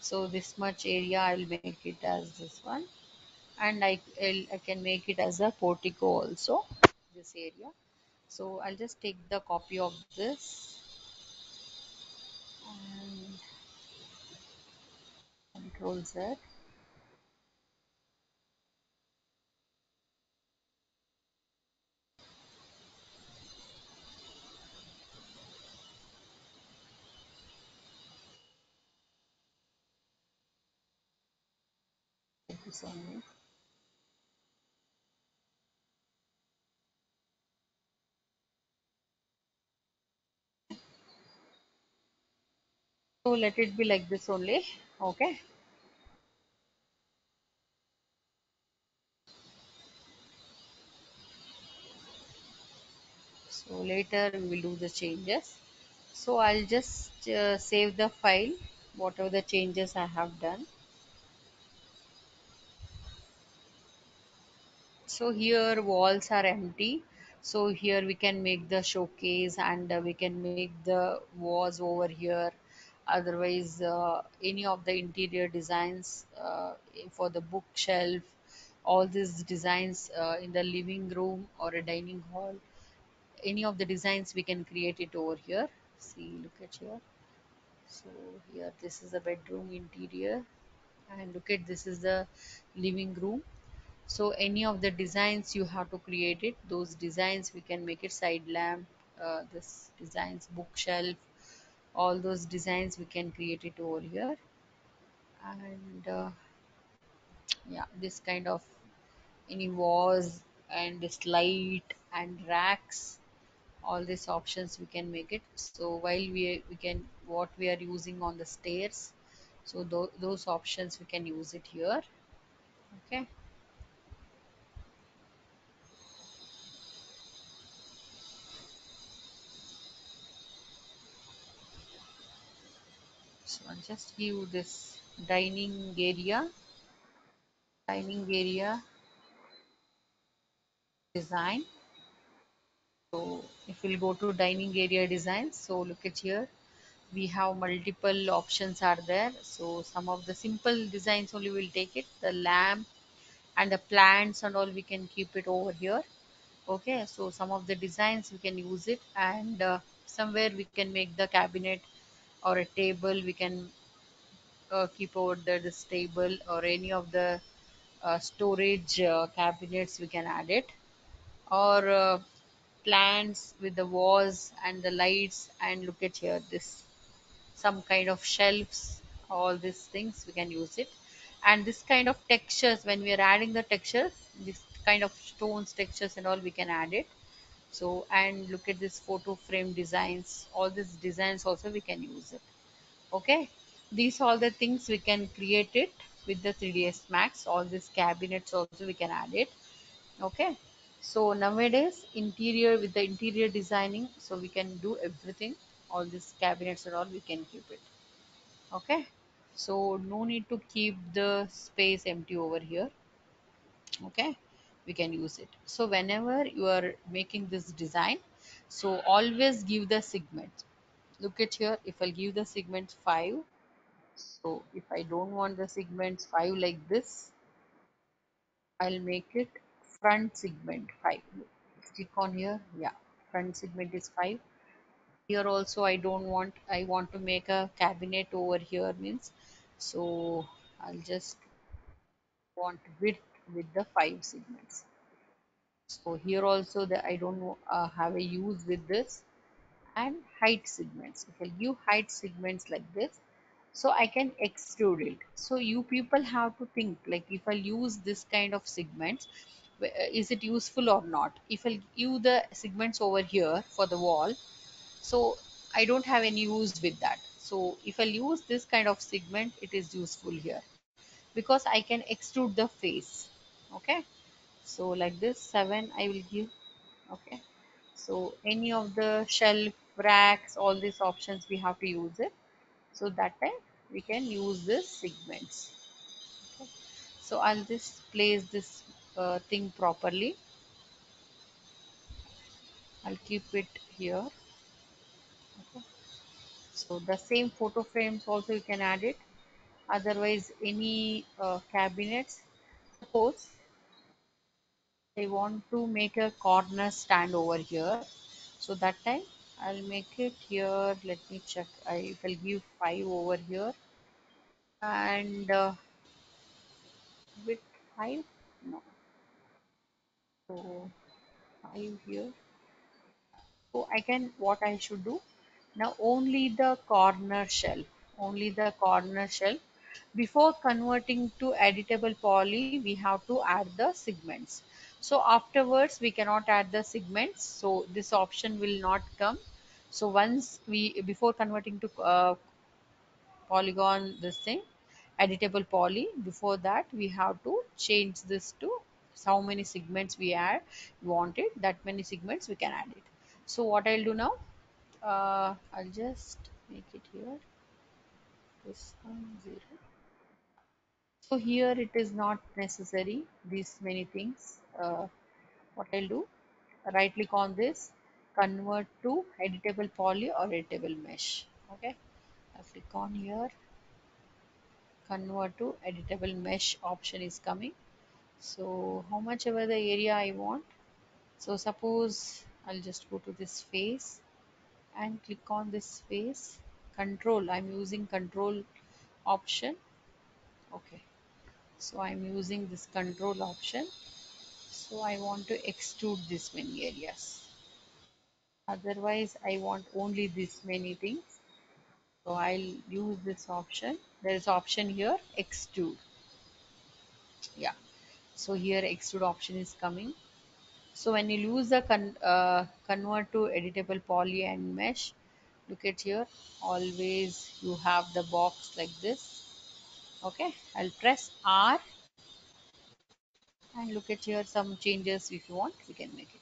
so this much area I'll make it as this one, and I can make it as a portico also, this area. So I'll just take the copy of this and control Z. This only. So let it be like this only. Okay. So later we will do the changes. So I'll just save the file, whatever the changes I have done. So here walls are empty. So here we can make the showcase, and we can make the walls over here. Otherwise, any of the interior designs for the bookshelf, all these designs in the living room or a dining hall, any of the designs we can create it over here. See, look at here. So here, this is the bedroom interior, and look at, this is the living room. So any of the designs you have to create it, those designs we can make it. Side lamp, this designs, bookshelf, all those designs we can create it over here. And yeah, this kind of any walls and this light and racks, all these options we can make it. So while we can, what we are using on the stairs, so those options we can use it here. Okay, so I'll just give this dining area, dining area design. So if we'll go to dining area design, so look at here, we have multiple options are there. So some of the simple designs only will take it, the lamp and the plants and all we can keep it over here. Okay, so some of the designs we can use it, and somewhere we can make the cabinet or a table we can keep over there, this table or any of the storage cabinets we can add it, or plants with the walls and the lights. And look at here, this some kind of shelves, all these things we can use it. And this kind of textures, when we are adding the texture, this kind of stones textures and all we can add it. So, and look at this photo frame designs, all these designs also we can use it. Okay, these all the things we can create it with the 3ds max. All these cabinets also we can add it. Okay, so nowadays interior, with the interior designing, so we can do everything, all these cabinets and all we can keep it. Okay, so no need to keep the space empty over here. Okay, we can use it. So whenever you are making this design, so always give the segment. Look at here, if I'll give the segment 5, So if I don't want the segments 5 like this, I'll make it front segment 5. Click on here. Yeah, front segment is 5. Here also I want to make a cabinet over here means, so I'll just want width with the 5 segments. So here also the I don't have a use with this, and height segments. If I give height segments like this, so I can extrude it. So you people have to think, like, if I use this kind of segments, is it useful or not? If I use the segments over here for the wall, so I don't have any use with that. So if I use this kind of segment, it is useful here because I can extrude the face. Okay, so like this 7 I will give. Okay, so any of the shelf, racks, all these options we have to use it. So that time we can use this segments. Okay. So I'll just place this thing properly. I'll keep it here. Okay. So the same photo frames also you can add it. Otherwise any cabinets. Suppose I want to make a corner stand over here. So that time I'll make it here. Let me check. I will give 5 over here, and with 5, no, so 5 here. So I can, what I should do now, only the corner shelf, only the corner shelf. Before converting to editable poly, we have to add the segments. So afterwards, we cannot add the segments. So this option will not come. So once we, before converting to polygon, this thing, editable poly, before that we have to change this to how many segments we add, want it, that many segments we can add it. So what I'll do now, I'll just make it here, this one 0. So here it is not necessary these many things. What I'll do, right click on this, convert to editable poly or editable mesh. Okay, I'll click on here, convert to editable mesh option is coming. So how much ever the area I want. So suppose I'll just go to this face and click on this face. Control, I'm using control option. Okay, so I'm using this control option. So I want to extrude this many areas. Otherwise I want only this many things. So I'll use this option. There is option here, extrude. Yeah. So here extrude option is coming. So when you use the convert to editable poly and mesh, look at here, always you have the box like this. Okay, I'll press R and look at here, some changes if you want, we can make it.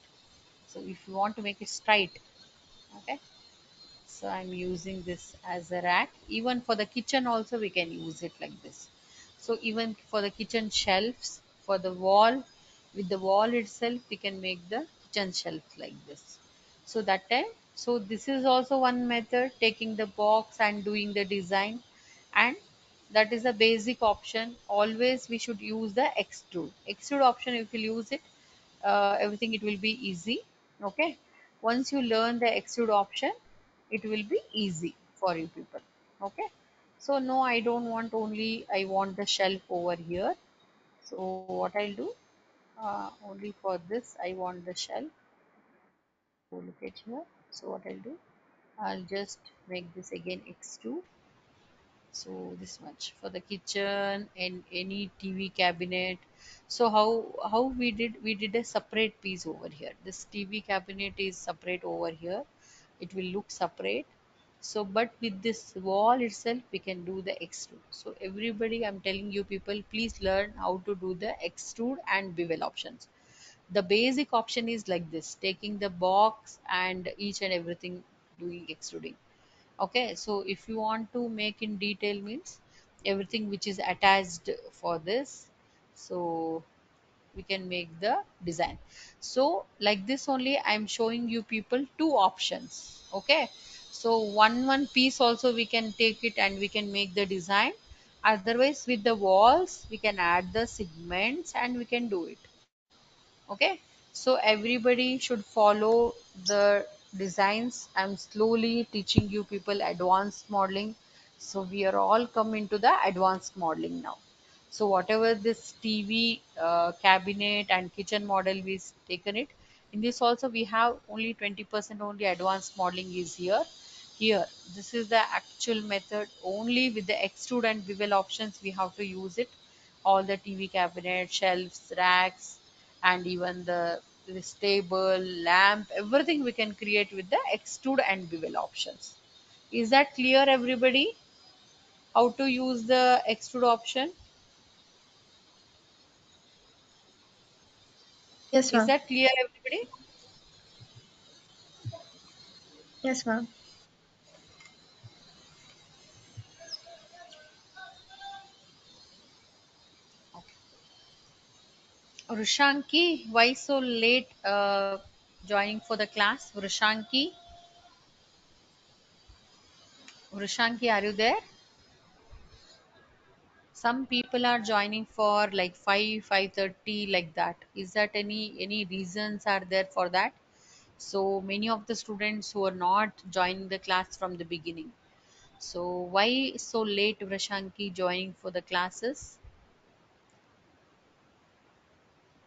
So if you want to make it straight, okay, so I'm using this as a rack. Even for the kitchen also we can use it like this. So even for the kitchen shelves, for the wall, with the wall itself we can make the kitchen shelf like this. So that time, so this is also one method, taking the box and doing the design, and that is a basic option. Always we should use the extrude option. If you use it, everything it will be easy. Okay, once you learn the extrude option, it will be easy for you people. Okay, so no, I don't want only, I want the shelf over here. So what I'll do, only for this I want the shelf. So look at here. So what I'll do, I'll just make this again extrude. So this much for the kitchen and any TV cabinet. So how we did a separate piece over here. This TV cabinet is separate over here. It will look separate. So but with this wall itself we can do the extrude. So everybody, I'm telling you people, please learn how to do the extrude and bevel options. The basic option is like this, taking the box and each and everything, doing extruding. Okay, so if you want to make in detail means everything which is attached for this, so we can make the design. So like this only I'm showing you people two options. Okay, So one piece also we can take it and we can make the design. Otherwise with the walls we can add the segments and we can do it. Okay, so everybody should follow the designs. I'm slowly teaching you people advanced modeling, so we are all come into the advanced modeling now. So whatever this TV cabinet and kitchen model we've taken it, in this also we have only 20% only advanced modeling is here. This is the actual method. Only with the extrude and bevel options we have to use it. All the TV cabinet, shelves, racks, and even this table, lamp, everything we can create with the extrude and bevel options. Is that clear, everybody? How to use the extrude option? Yes, Is ma'am. that clear, everybody? Yes, ma'am. Rushanki, why so late joining for the class? Rushanki, are you there? Some people are joining for like 5, 5:30 like that. Is that any reasons are there for that? So many of the students who are not joining the class from the beginning. So why so late, Vrashanki, joining for the classes?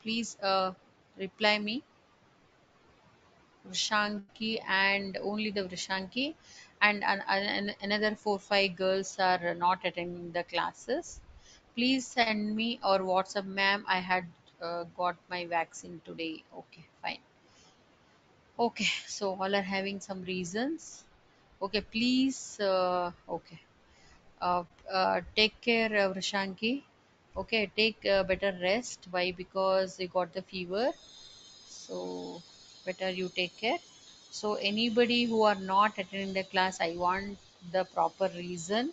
Please reply me. Vrishanki and only the Vrishanki, and another 4 5 girls are not attending the classes. Please send me or WhatsApp, ma'am. I had got my vaccine today. Okay, fine. Okay, so all are having some reasons. Okay, please. Okay, take care, Vrishanki. Okay, take better rest. Why? Because you got the fever, so better you take care. So anybody who are not attending the class, I want the proper reason.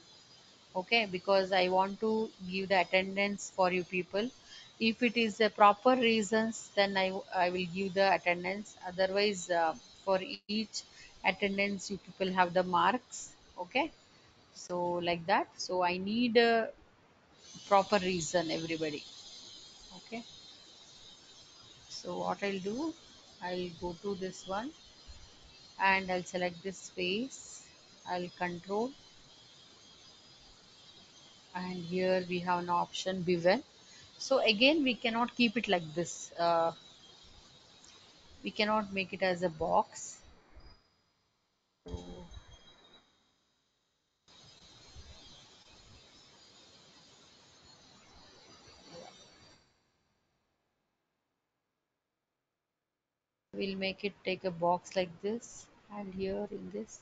Okay, because I want to give the attendance for you people. If it is a proper reasons, then I will give the attendance. Otherwise, for each attendance you people have the marks. Okay, so like that. So I need a proper reason, everybody. Okay, so what I'll do, I'll go to this one and I'll select this face. I'll control, and here we have an option bevel. So again we cannot keep it like this. We cannot make it as a box. So we'll make it take a box like this, and here in this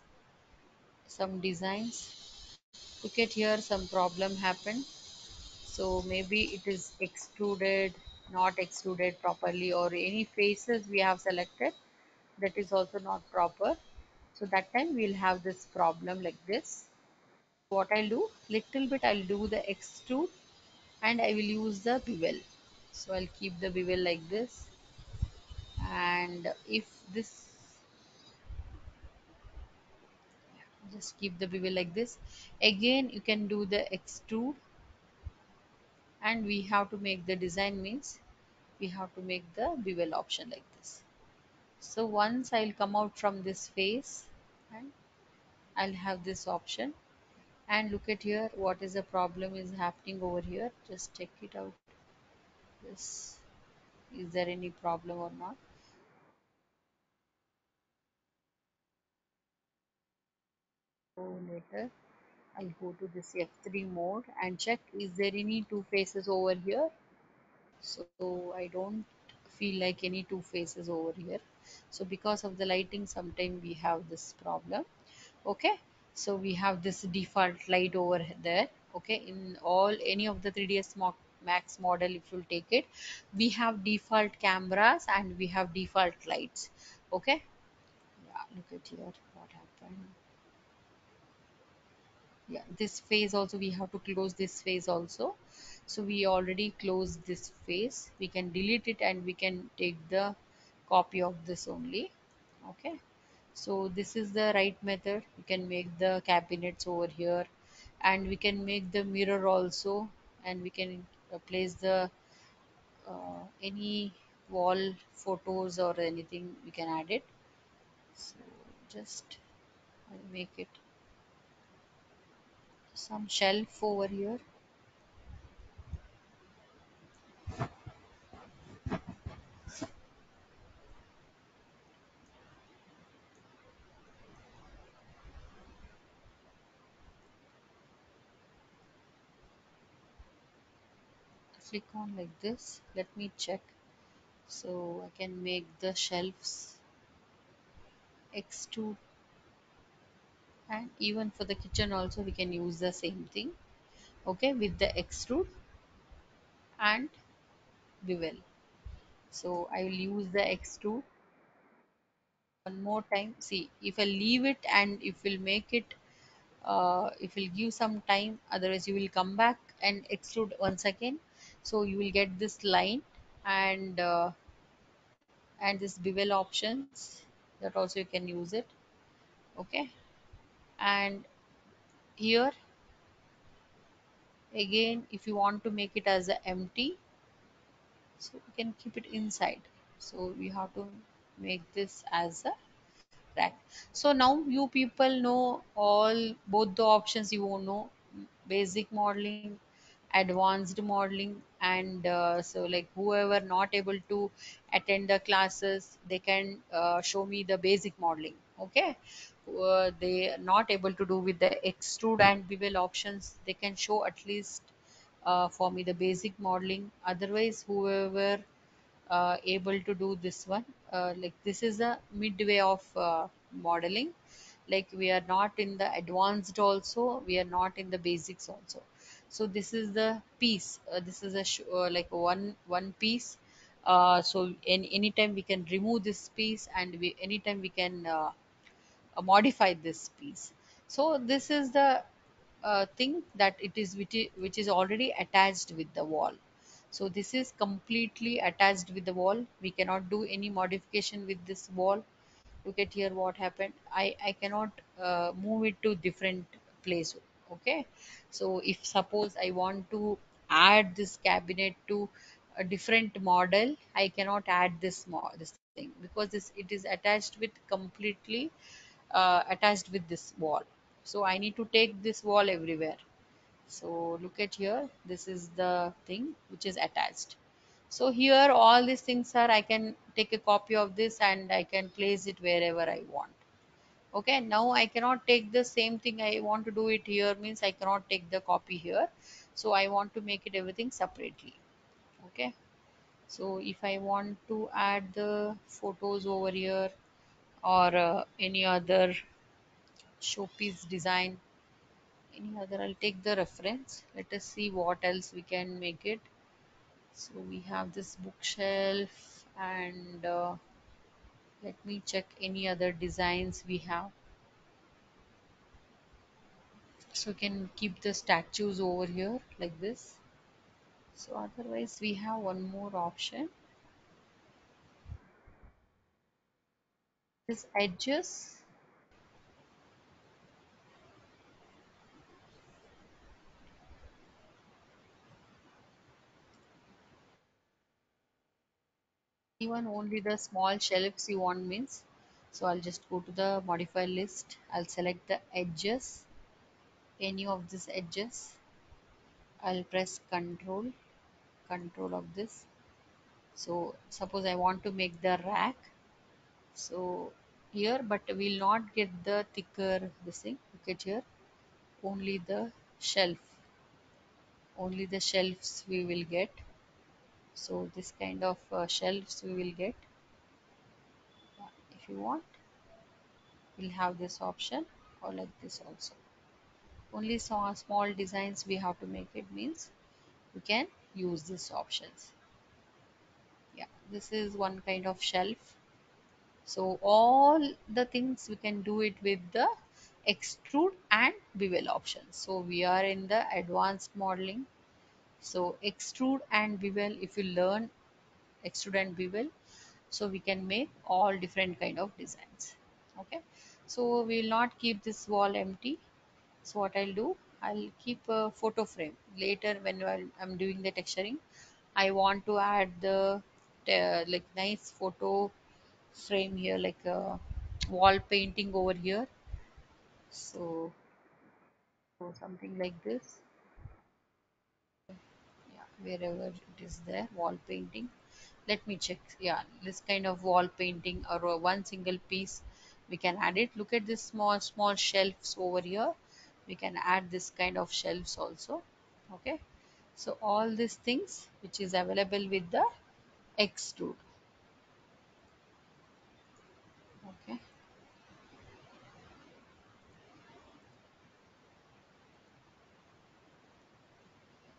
some designs. Look at here, some problem happened. So maybe it is extruded, not extruded properly, or any faces we have selected that is also not proper. So that time we'll have this problem like this. What I'll do, little bit I'll do the extrude and I will use the bevel. So I'll keep the bevel like this, and if this, just keep the bevel like this. Again you can do the extrude, and we have to make the design means we have to make the bevel option like this. So once I'll come out from this face and I'll have this option, and look at here what is the problem is happening over here. Just check it out. This, is there any problem or not? So later I'll go to this F3 mode and check is there any two faces over here. So I don't feel like any two faces over here. So because of the lighting, sometimes we have this problem. Okay, so we have this default light over there. Okay, in all any of the 3ds max model, if you take it, we have default cameras and we have default lights. Okay, yeah, look at here what happened. Yeah, this phase also we have to close this phase also. So we already closed this phase. We can delete it and we can take the copy of this only. Okay, So this is the right method. We can make the cabinets over here, and we can make the mirror also, and we can place the any wall photos or anything we can add it. So just I'll make it some shelf over here. Click on like this. Let me check. So I can make the shelves extrude, and even for the kitchen also we can use the same thing. Okay, with the extrude and bevel. So I will use the extrude one more time. See, if I leave it and if we'll make it, if we'll give some time, otherwise you will come back and extrude once again. So you will get this line, and this bevel options, that also you can use it. Okay, and here again, if you want to make it as a empty, so you can keep it inside. So we have to make this as a rack. So now you people know all both the options. You won't know basic modeling, advanced modeling, and so like whoever not able to attend the classes, they can show me the basic modeling. Okay, they are not able to do with the extrude and bevel options, they can show at least for me the basic modeling. Otherwise, whoever able to do this one, like this is a midway of modeling. Like we are not in the advanced also, we are not in the basics also. So this is the piece, this is a like one piece. So anytime we can remove this piece, and we anytime we can modify this piece. So this is the thing that it is which is already attached with the wall. So this is completely attached with the wall. We cannot do any modification with this wall. Look at here what happened. I cannot move it to different place. Okay, so if suppose I want to add this cabinet to a different model, I cannot add this thing, because this it is attached with completely attached with this wall. So I need to take this wall everywhere. So look at here, this is the thing which is attached. So here all these things are, I can take a copy of this and I can place it wherever I want. Okay, now I cannot take the same thing, I want to do it here, means I cannot take the copy here. So I want to make it everything separately. Okay, so if I want to add the photos over here, or any other showpiece design, any other, I'll take the reference. Let us see what else we can make it. So we have this bookshelf, and let me check any other designs we have. So we can keep the statues over here like this. So otherwise we have one more option, this edges. Even only the small shelves you want means, so I'll just go to the modify list, I'll select the edges, any of these edges. I'll press control of this. So suppose I want to make the rack, so here, but we'll not get the thicker this thing. Look at here, only the shelf, only the shelves we will get. So this kind of shelves we will get. If you want, we'll have this option, or like this also. Only small designs we have to make it, means we can use these options. Yeah, this is one kind of shelf. So all the things we can do it with the extrude and bevel options. So we are in the advanced modeling. So extrude and bevel, if you learn extrude and bevel, so we can make all different kind of designs. Okay, so we will not keep this wall empty. So what I'll do, I'll keep a photo frame later when I'm doing the texturing. I want to add the like nice photo frame here, like a wall painting over here. So, so something like this. Yeah, wherever it is there, wall painting. Let me check. Yeah, this kind of wall painting or one single piece, we can add it. Look at this small shelves over here. We can add this kind of shelves also. Okay, so all these things which is available with the extrude. Okay,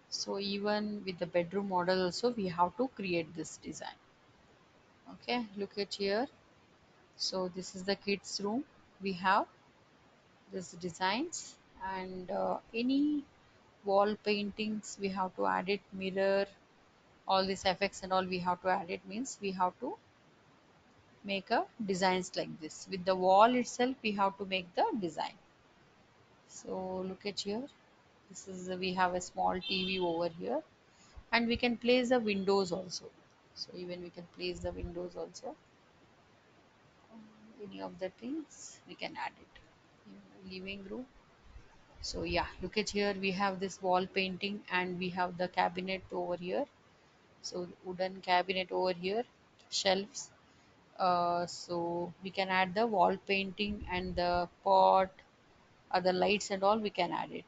so even with the bedroom model also we have to create this design. Okay, look at here. So this is the kids room. We have this designs, and any wall paintings we have to add it, mirror, all these effects and all we have to add it, means we have to make a designs like this. With the wall itself we have to make the design. So look at here. This is we have a small TV over here, and we can place the windows also. So even we can place the windows also. Any of the things we can add it. Living room. So yeah, look at here. We have this wall painting and we have the cabinet over here. So wooden cabinet over here, shelves. So we can add the wall painting and the pot, other lights and all we can add it.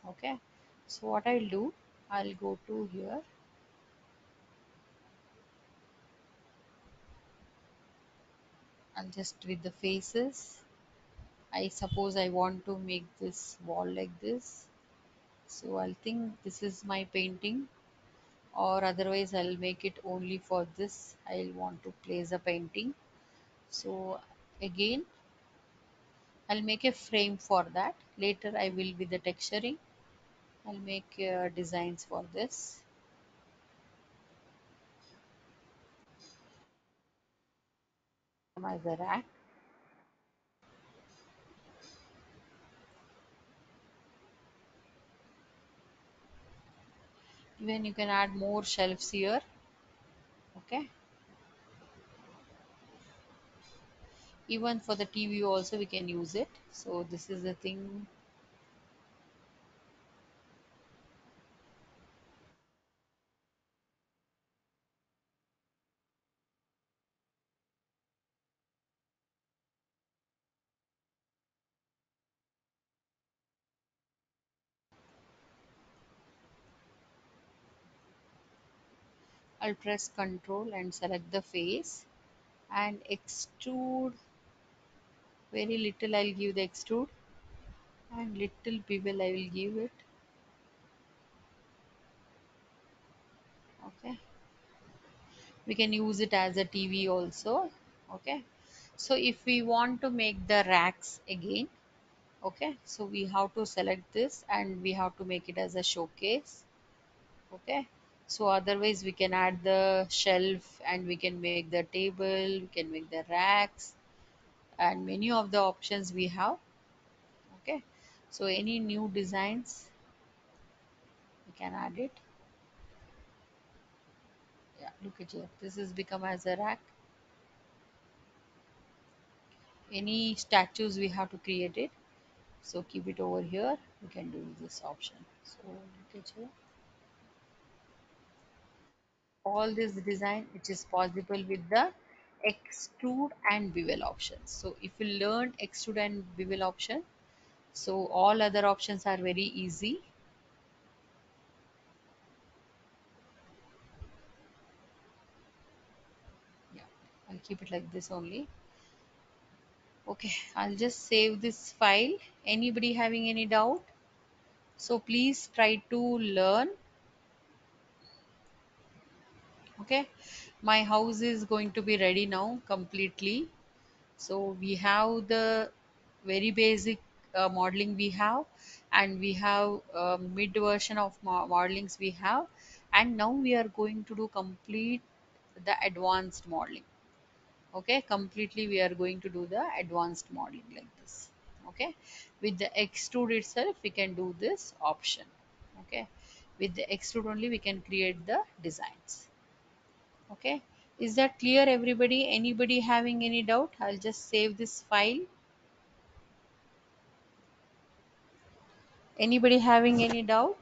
Okay. So what I'll do, I'll go to here. I'll just with the faces. I suppose I want to make this wall like this. So I'll think this is my painting, or otherwise I'll make it only for this. I'll want to place a painting. So again, I'll make a frame for that. Later I will with the texturing. I'll make designs for this. As a rack. Even you can add more shelves here. Okay. Even for the TV also we can use it. So this is the thing. I'll press Control and select the face and extrude. Very little I'll give the extrude, and little bevel I will give it. Okay. We can use it as a TV also. Okay. So if we want to make the racks again, okay, so we have to select this and we have to make it as a showcase. Okay, so otherwise we can add the shelf and we can make the table, we can make the racks, and many of the options we have. Okay, so any new designs we can add it. Yeah, look at here, this is become as a rack. Any statues we have to create it, so keep it over here. We can do this option. So look at here, all this design which is possible with the extrude and bevel options. So if you learn extrude and bevel option, so all other options are very easy. Yeah, I'll keep it like this only. Okay, I'll just save this file. Anybody having any doubt, so please try to learn. Okay, my house is going to be ready now completely. So we have the very basic modeling we have, and we have mid version of modelings we have, and now we are going to do complete the advanced modeling. Okay, completely we are going to do the advanced modeling like this. Okay, with the extrude itself we can do this option. Okay, with the extrude only we can create the designs. Okay, is that clear everybody? Anybody having any doubt? I'll just save this file. Anybody having any doubt?